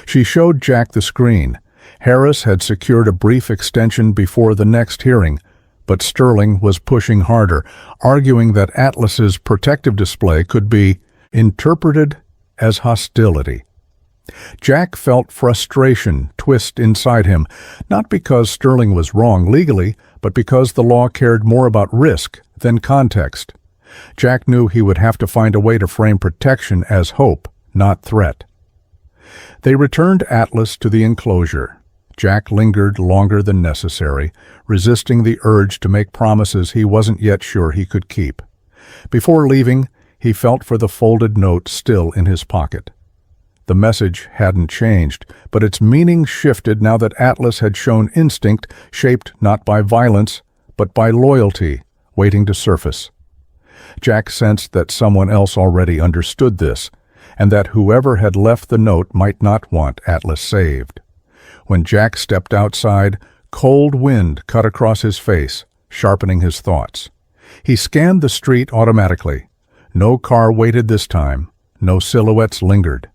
She showed Jack the screen. Harris had secured a brief extension before the next hearing, but Sterling was pushing harder, arguing that Atlas's protective display could be interpreted as hostility. Jack felt frustration twist inside him, not because Sterling was wrong legally, but because the law cared more about risk than context. Jack knew he would have to find a way to frame protection as hope, not threat. They returned Atlas to the enclosure. Jack lingered longer than necessary, resisting the urge to make promises he wasn't yet sure he could keep. Before leaving, he felt for the folded note still in his pocket. The message hadn't changed, but its meaning shifted now that Atlas had shown instinct shaped not by violence, but by loyalty, waiting to surface. Jack sensed that someone else already understood this, and that whoever had left the note might not want Atlas saved. When Jack stepped outside, cold wind cut across his face, sharpening his thoughts. He scanned the street automatically. No car waited this time. No silhouettes lingered.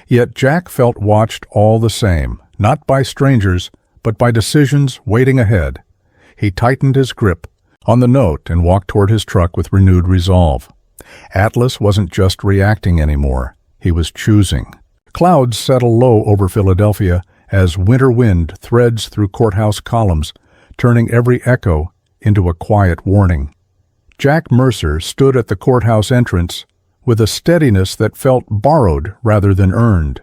Yet Jack felt watched all the same, not by strangers, but by decisions waiting ahead. He tightened his grip on the note and walked toward his truck with renewed resolve. Atlas wasn't just reacting anymore. He was choosing. Clouds settle low over Philadelphia as winter wind threads through courthouse columns, turning every echo into a quiet warning. Jack Mercer stood at the courthouse entrance with a steadiness that felt borrowed rather than earned.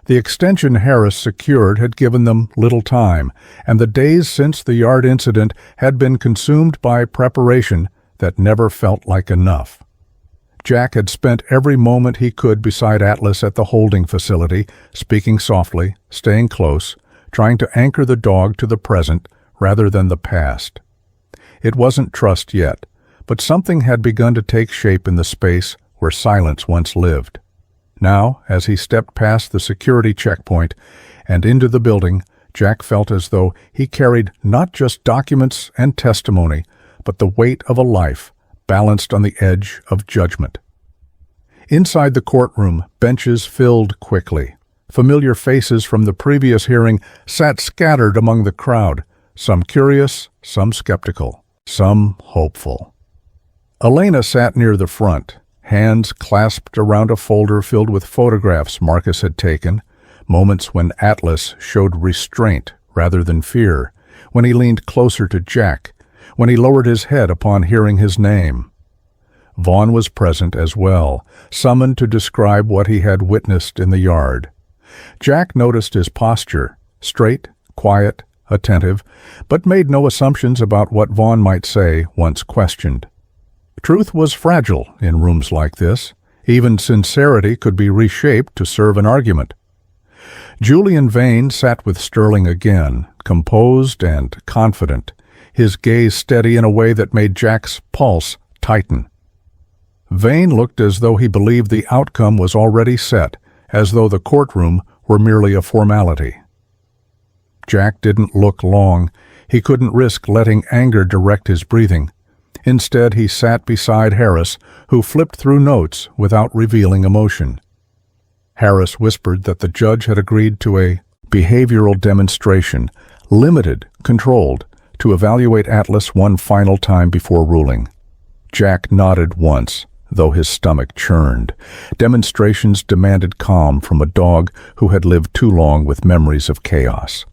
The extension Harris secured had given them little time, and the days since the yard incident had been consumed by preparation that never felt like enough. Jack had spent every moment he could beside Atlas at the holding facility, speaking softly, staying close, trying to anchor the dog to the present rather than the past. It wasn't trust yet, but something had begun to take shape in the space where silence once lived. Now, as he stepped past the security checkpoint and into the building, Jack felt as though he carried not just documents and testimony, but the weight of a life balanced on the edge of judgment. Inside the courtroom, benches filled quickly. Familiar faces from the previous hearing sat scattered among the crowd, some curious, some skeptical, some hopeful. Elena sat near the front, hands clasped around a folder filled with photographs Marcus had taken, moments when Atlas showed restraint rather than fear, when he leaned closer to Jack, when he lowered his head upon hearing his name. Vaughn was present as well, summoned to describe what he had witnessed in the yard. Jack noticed his posture, straight, quiet, attentive, but made no assumptions about what Vaughn might say once questioned. Truth was fragile in rooms like this. Even sincerity could be reshaped to serve an argument. Julian Vane sat with Sterling again, composed and confident, his gaze steady in a way that made Jack's pulse tighten. Vane looked as though he believed the outcome was already set, as though the courtroom were merely a formality. Jack didn't look long. He couldn't risk letting anger direct his breathing. Instead, he sat beside Harris, who flipped through notes without revealing emotion. Harris whispered that the judge had agreed to a behavioral demonstration, limited, controlled, to evaluate Atlas one final time before ruling. Jack nodded once, though his stomach churned. Demonstrations demanded calm from a dog who had lived too long with memories of chaos.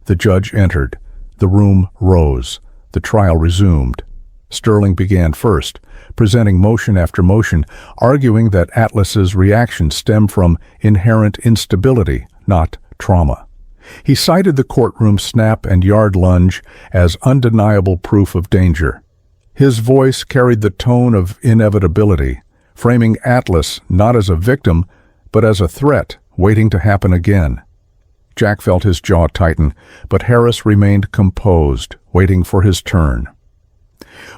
The judge entered. The room rose. The trial resumed. Sterling began first, presenting motion after motion, arguing that Atlas's reactions stem from inherent instability, not trauma. He cited the courtroom snap and yard lunge as undeniable proof of danger. His voice carried the tone of inevitability, framing Atlas not as a victim, but as a threat waiting to happen again. Jack felt his jaw tighten, but Harris remained composed, waiting for his turn.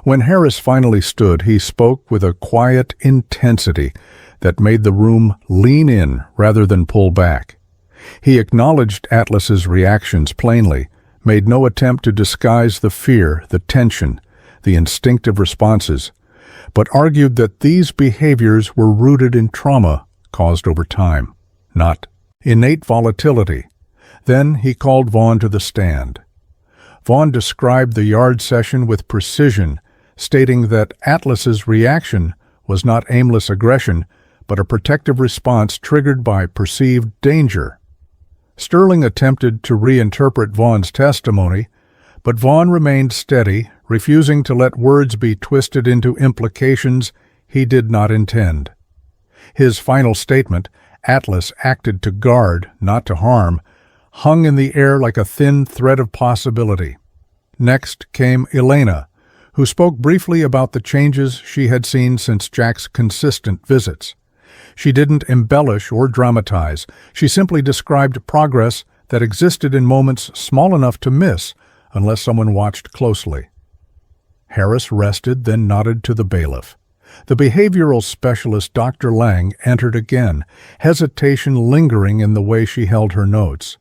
When Harris finally stood, he spoke with a quiet intensity that made the room lean in rather than pull back. He acknowledged Atlas's reactions plainly, made no attempt to disguise the fear, the tension, the instinctive responses, but argued that these behaviors were rooted in trauma caused over time, not innate volatility. Then he called Vaughn to the stand. Vaughn described the yard session with precision, stating that Atlas's reaction was not aimless aggression, but a protective response triggered by perceived danger. Sterling attempted to reinterpret Vaughn's testimony, but Vaughn remained steady, refusing to let words be twisted into implications he did not intend. His final statement, "Atlas acted to guard, not to harm," hung in the air like a thin thread of possibility. Next came Elena, who spoke briefly about the changes she had seen since Jack's consistent visits. She didn't embellish or dramatize. She simply described progress that existed in moments small enough to miss unless someone watched closely. Harris rested, then nodded to the bailiff. The behavioral specialist, Dr. Lang, entered again, hesitation lingering in the way she held her notes.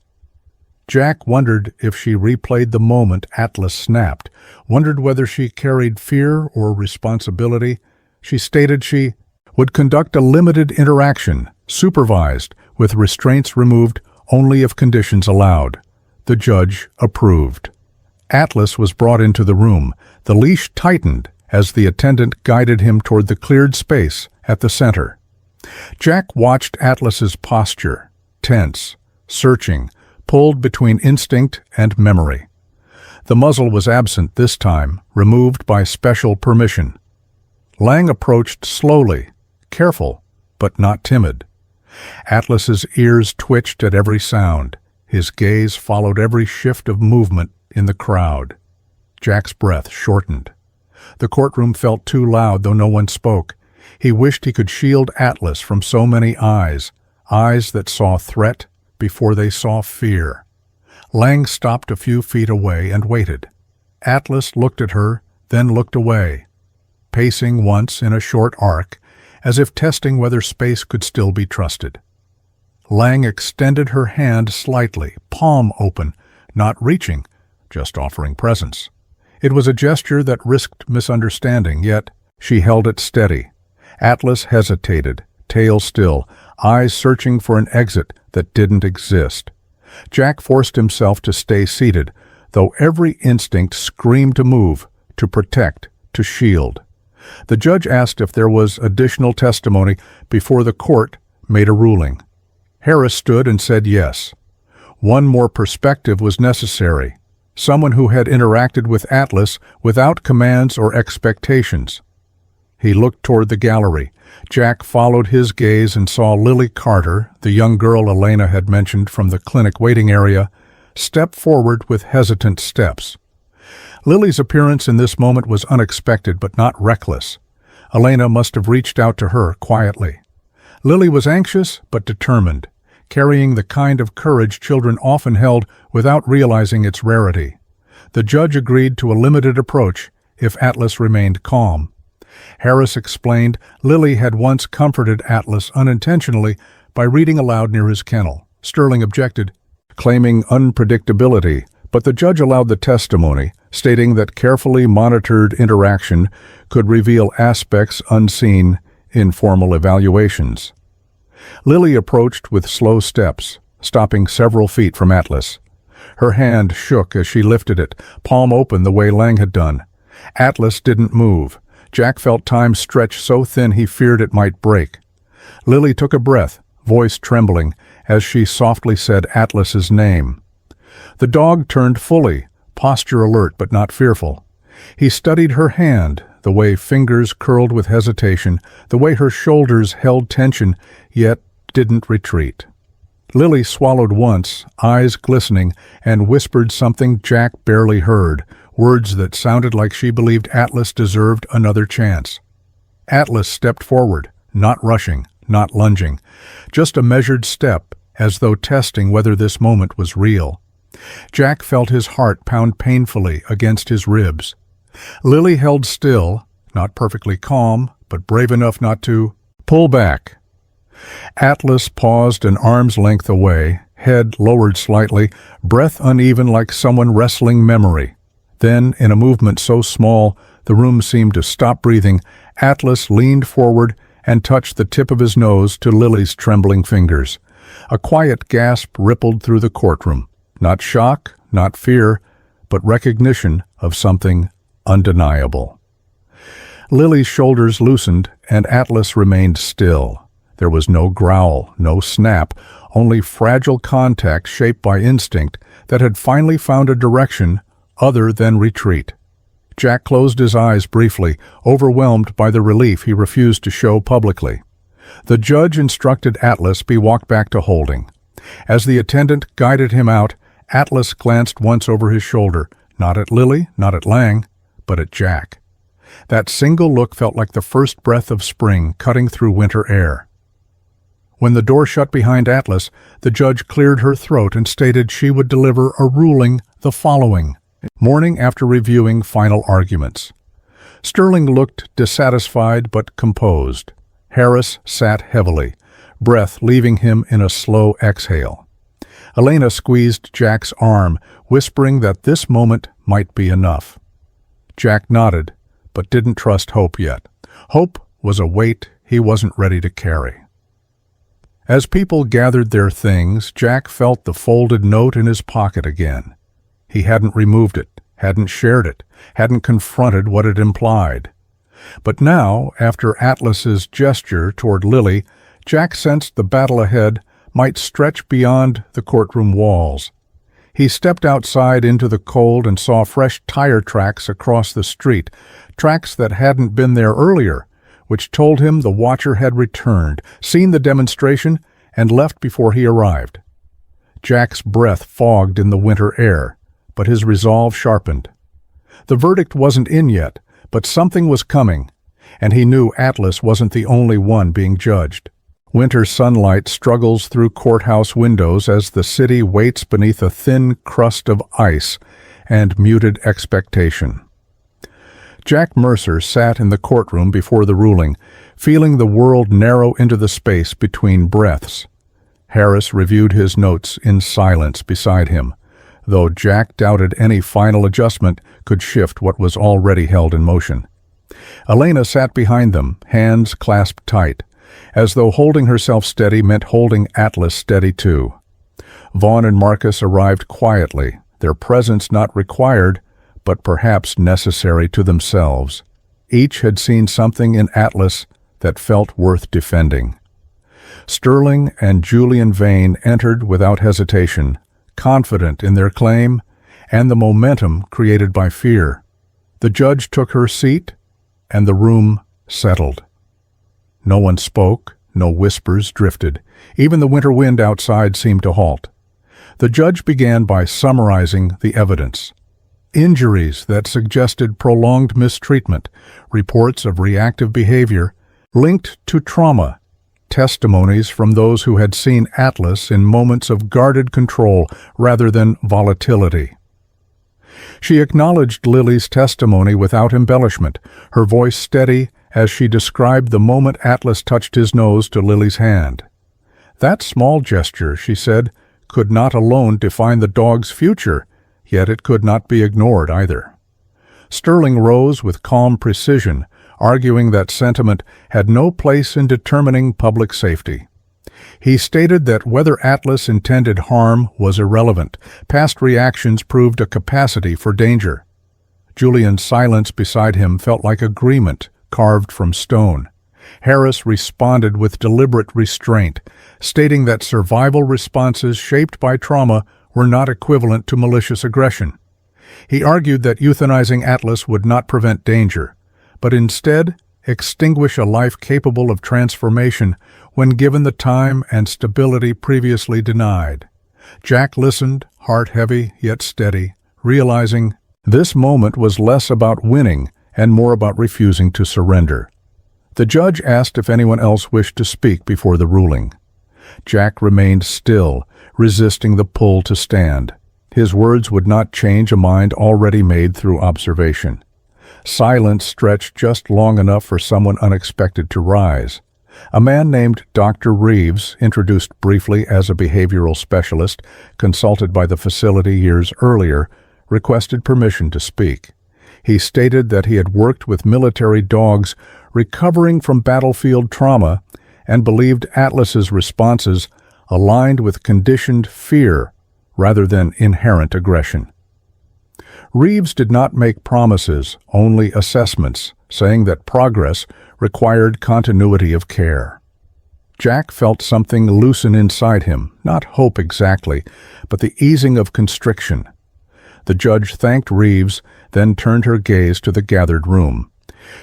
Jack wondered if she replayed the moment Atlas snapped, wondered whether she carried fear or responsibility. She stated she would conduct a limited interaction, supervised, with restraints removed only if conditions allowed. The judge approved. Atlas was brought into the room. The leash tightened as the attendant guided him toward the cleared space at the center. Jack watched Atlas's posture, tense, searching, pulled between instinct and memory. The muzzle was absent this time, removed by special permission. Lang approached slowly, careful, but not timid. Atlas's ears twitched at every sound. His gaze followed every shift of movement in the crowd. Jack's breath shortened. The courtroom felt too loud, though no one spoke. He wished he could shield Atlas from so many eyes, eyes that saw threat before they saw fear. Lang stopped a few feet away and waited. Atlas looked at her, then looked away, pacing once in a short arc, as if testing whether space could still be trusted. Lang extended her hand slightly, palm open, not reaching, just offering presence. It was a gesture that risked misunderstanding, yet she held it steady. Atlas hesitated, tail still, eyes searching for an exit that didn't exist. Jack forced himself to stay seated, though every instinct screamed to move, to protect, to shield. The judge asked if there was additional testimony before the court made a ruling. Harris stood and said yes. One more perspective was necessary, someone who had interacted with Atlas without commands or expectations. He looked toward the gallery. Jack followed his gaze and saw Lily Carter, the young girl Elena had mentioned from the clinic waiting area, step forward with hesitant steps. Lily's appearance in this moment was unexpected but not reckless. Elena must have reached out to her quietly. Lily was anxious but determined, carrying the kind of courage children often held without realizing its rarity. The judge agreed to a limited approach if Atlas remained calm. Harris explained Lily had once comforted Atlas unintentionally by reading aloud near his kennel. Sterling objected, claiming unpredictability, but the judge allowed the testimony, stating that carefully monitored interaction could reveal aspects unseen in formal evaluations. Lily approached with slow steps, stopping several feet from Atlas. Her hand shook as she lifted it, palm open the way Lang had done. Atlas didn't move. Jack felt time stretch so thin he feared it might break. Lily took a breath, voice trembling, as she softly said Atlas's name. The dog turned fully, posture alert but not fearful. He studied her hand, the way fingers curled with hesitation, the way her shoulders held tension, yet didn't retreat. Lily swallowed once, eyes glistening, and whispered something Jack barely heard, words that sounded like she believed Atlas deserved another chance. Atlas stepped forward, not rushing, not lunging, just a measured step, as though testing whether this moment was real. Jack felt his heart pound painfully against his ribs. Lily held still, not perfectly calm, but brave enough not to pull back. Atlas paused an arm's length away, head lowered slightly, breath uneven like someone wrestling memory. Then, in a movement so small the room seemed to stop breathing, Atlas leaned forward and touched the tip of his nose to Lily's trembling fingers. A quiet gasp rippled through the courtroom. Not shock, not fear, but recognition of something undeniable. Lily's shoulders loosened, and Atlas remained still. There was no growl, no snap, only fragile contact shaped by instinct that had finally found a direction other than retreat. Jack closed his eyes briefly, overwhelmed by the relief he refused to show publicly. The judge instructed Atlas be walked back to holding. As the attendant guided him out, Atlas glanced once over his shoulder, not at Lily, not at Lang, but at Jack. That single look felt like the first breath of spring cutting through winter air. When the door shut behind Atlas, the judge cleared her throat and stated she would deliver a ruling the following morning after reviewing final arguments. Sterling looked dissatisfied but composed. Harris sat heavily, breath leaving him in a slow exhale. Elena squeezed Jack's arm, whispering that this moment might be enough. Jack nodded, but didn't trust hope yet. Hope was a weight he wasn't ready to carry. As people gathered their things, Jack felt the folded note in his pocket again. He hadn't removed it, hadn't shared it, hadn't confronted what it implied. But now, after Atlas's gesture toward Lily, Jack sensed the battle ahead might stretch beyond the courtroom walls. He stepped outside into the cold and saw fresh tire tracks across the street, tracks that hadn't been there earlier, which told him the watcher had returned, seen the demonstration, and left before he arrived. Jack's breath fogged in the winter air, but his resolve sharpened. The verdict wasn't in yet, but something was coming, and he knew Atlas wasn't the only one being judged. Winter sunlight struggles through courthouse windows as the city waits beneath a thin crust of ice and muted expectation. Jack Mercer sat in the courtroom before the ruling, feeling the world narrow into the space between breaths. Harris reviewed his notes in silence beside him, though Jack doubted any final adjustment could shift what was already held in motion. Elena sat behind them, hands clasped tight, as though holding herself steady meant holding Atlas steady too. Vaughn and Marcus arrived quietly, their presence not required, but perhaps necessary to themselves. Each had seen something in Atlas that felt worth defending. Sterling and Julian Vane entered without hesitation, confident in their claim and the momentum created by fear. The judge took her seat, and the room settled. No one spoke, no whispers drifted. Even the winter wind outside seemed to halt. The judge began by summarizing the evidence. Injuries that suggested prolonged mistreatment, reports of reactive behavior linked to trauma, testimonies from those who had seen Atlas in moments of guarded control rather than volatility. She acknowledged Lily's testimony without embellishment, her voice steady as she described the moment Atlas touched his nose to Lily's hand. That small gesture, she said, could not alone define the dog's future, yet it could not be ignored either. Sterling rose with calm precision, arguing that sentiment had no place in determining public safety. He stated that whether Atlas intended harm was irrelevant. Past reactions proved a capacity for danger. Julian's silence beside him felt like agreement carved from stone. Harris responded with deliberate restraint, stating that survival responses shaped by trauma were not equivalent to malicious aggression. He argued that euthanizing Atlas would not prevent danger, but instead extinguish a life capable of transformation when given the time and stability previously denied. Jack listened, heart heavy yet steady, realizing this moment was less about winning and more about refusing to surrender. The judge asked if anyone else wished to speak before the ruling. Jack remained still, resisting the pull to stand. His words would not change a mind already made through observation. Silence stretched just long enough for someone unexpected to rise. A man named Dr. Reeves, introduced briefly as a behavioral specialist, consulted by the facility years earlier, requested permission to speak. He stated that he had worked with military dogs recovering from battlefield trauma and believed Atlas's responses aligned with conditioned fear rather than inherent aggression. Reeves did not make promises, only assessments, saying that progress required continuity of care. Jack felt something loosen inside him, not hope exactly, but the easing of constriction. The judge thanked Reeves, then turned her gaze to the gathered room.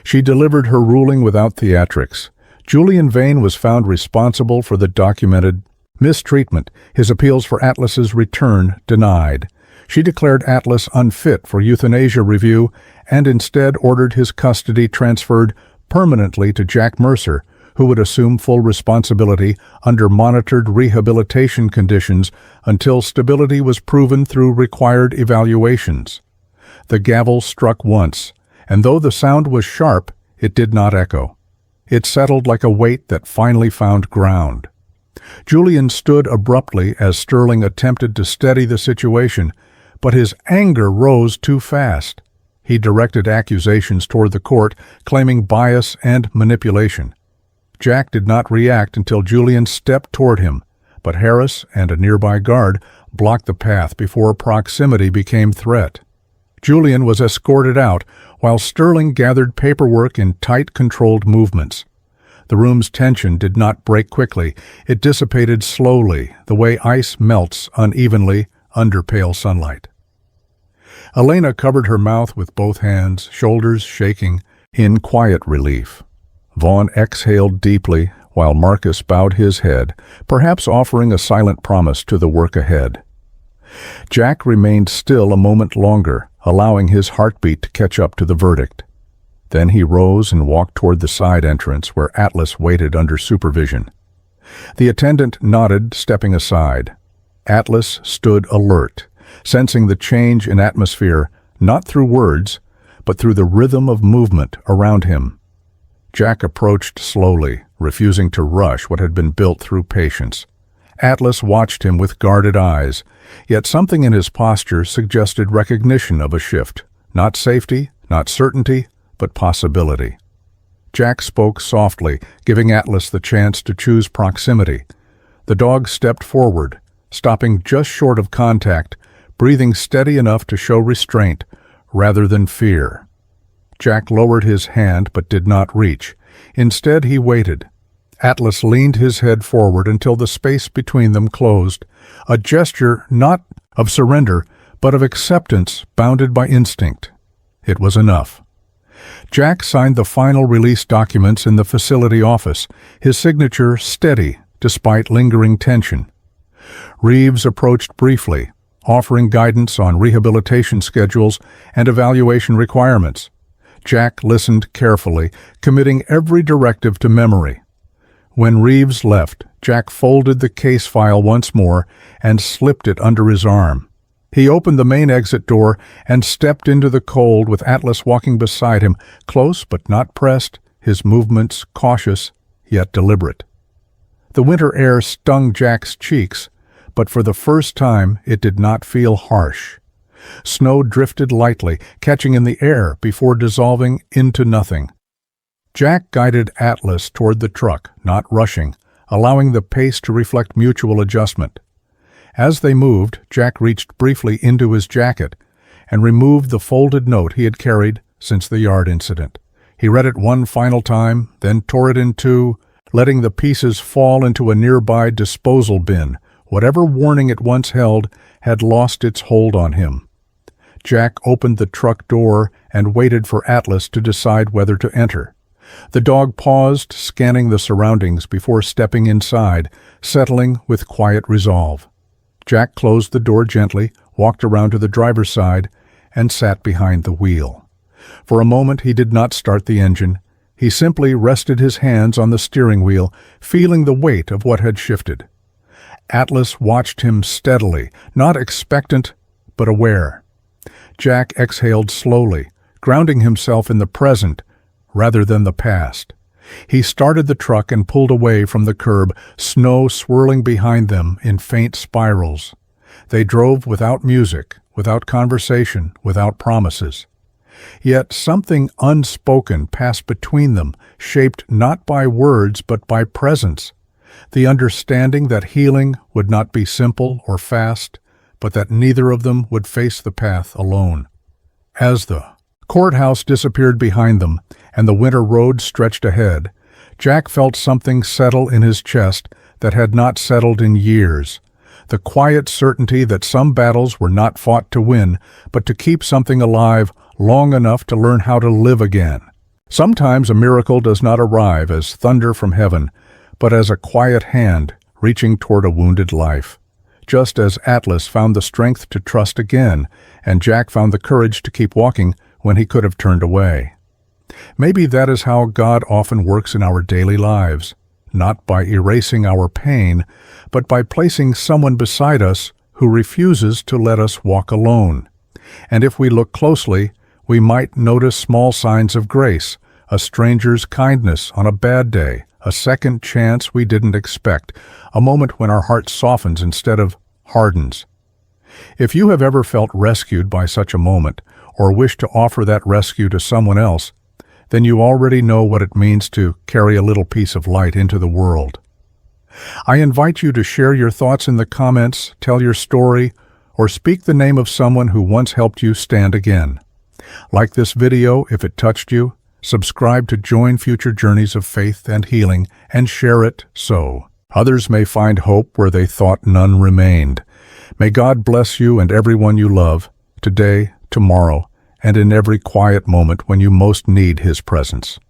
She delivered her ruling without theatrics. Julian Vane was found responsible for the documented mistreatment, his appeals for Atlas's return denied. She declared Atlas unfit for euthanasia review and instead ordered his custody transferred permanently to Jack Mercer, who would assume full responsibility under monitored rehabilitation conditions until stability was proven through required evaluations. The gavel struck once, and though the sound was sharp, it did not echo. It settled like a weight that finally found ground. Julian stood abruptly as Sterling attempted to steady the situation, but his anger rose too fast. He directed accusations toward the court, claiming bias and manipulation. Jack did not react until Julian stepped toward him, but Harris and a nearby guard blocked the path before proximity became threat. Julian was escorted out, while Sterling gathered paperwork in tight, controlled movements. The room's tension did not break quickly. It dissipated slowly, the way ice melts unevenly under pale sunlight. Elena covered her mouth with both hands, shoulders shaking, in quiet relief. Vaughn exhaled deeply, while Marcus bowed his head, perhaps offering a silent promise to the work ahead. Jack remained still a moment longer, allowing his heartbeat to catch up to the verdict. Then he rose and walked toward the side entrance where Atlas waited under supervision. The attendant nodded, stepping aside. Atlas stood alert, sensing the change in atmosphere, not through words, but through the rhythm of movement around him. Jack approached slowly, refusing to rush what had been built through patience. Atlas watched him with guarded eyes, yet something in his posture suggested recognition of a shift. Not safety, not certainty, but possibility. Jack spoke softly, giving Atlas the chance to choose proximity. The dog stepped forward, stopping just short of contact, breathing steady enough to show restraint rather than fear. Jack lowered his hand but did not reach. Instead, he waited. Atlas leaned his head forward until the space between them closed, a gesture not of surrender, but of acceptance bounded by instinct. It was enough. Jack signed the final release documents in the facility office, his signature steady despite lingering tension. Reeves approached briefly, offering guidance on rehabilitation schedules and evaluation requirements. Jack listened carefully, committing every directive to memory. When Reeves left, Jack folded the case file once more and slipped it under his arm. He opened the main exit door and stepped into the cold with Atlas walking beside him, close but not pressed, his movements cautious yet deliberate. The winter air stung Jack's cheeks, but for the first time it did not feel harsh. Snow drifted lightly, catching in the air before dissolving into nothing. Jack guided Atlas toward the truck, not rushing, allowing the pace to reflect mutual adjustment. As they moved, Jack reached briefly into his jacket and removed the folded note he had carried since the yard incident. He read it one final time, then tore it in two, letting the pieces fall into a nearby disposal bin. Whatever warning it once held had lost its hold on him. Jack opened the truck door and waited for Atlas to decide whether to enter. The dog paused, scanning the surroundings before stepping inside, settling with quiet resolve. Jack closed the door gently, walked around to the driver's side, and sat behind the wheel. For a moment he did not start the engine. He simply rested his hands on the steering wheel, feeling the weight of what had shifted. Atlas watched him steadily, not expectant, but aware. Jack exhaled slowly, grounding himself in the present rather than the past. He started the truck and pulled away from the curb, snow swirling behind them in faint spirals. They drove without music, without conversation, without promises. Yet something unspoken passed between them, shaped not by words but by presence. The understanding that healing would not be simple or fast, but that neither of them would face the path alone. As the courthouse disappeared behind them and the winter road stretched ahead, Jack felt something settle in his chest that had not settled in years. The quiet certainty that some battles were not fought to win, but to keep something alive long enough to learn how to live again. Sometimes a miracle does not arrive as thunder from heaven, but as a quiet hand reaching toward a wounded life. Just as Atlas found the strength to trust again, and Jack found the courage to keep walking when he could have turned away. Maybe that is how God often works in our daily lives, not by erasing our pain, but by placing someone beside us who refuses to let us walk alone. And if we look closely, we might notice small signs of grace, a stranger's kindness on a bad day, a second chance we didn't expect, a moment when our heart softens instead of hardens. If you have ever felt rescued by such a moment, or wish to offer that rescue to someone else, then you already know what it means to carry a little piece of light into the world. I invite you to share your thoughts in the comments, tell your story, or speak the name of someone who once helped you stand again. Like this video if it touched you, subscribe to join future journeys of faith and healing, and share it so others may find hope where they thought none remained. May God bless you and everyone you love, today, tomorrow, and in every quiet moment when you most need His presence.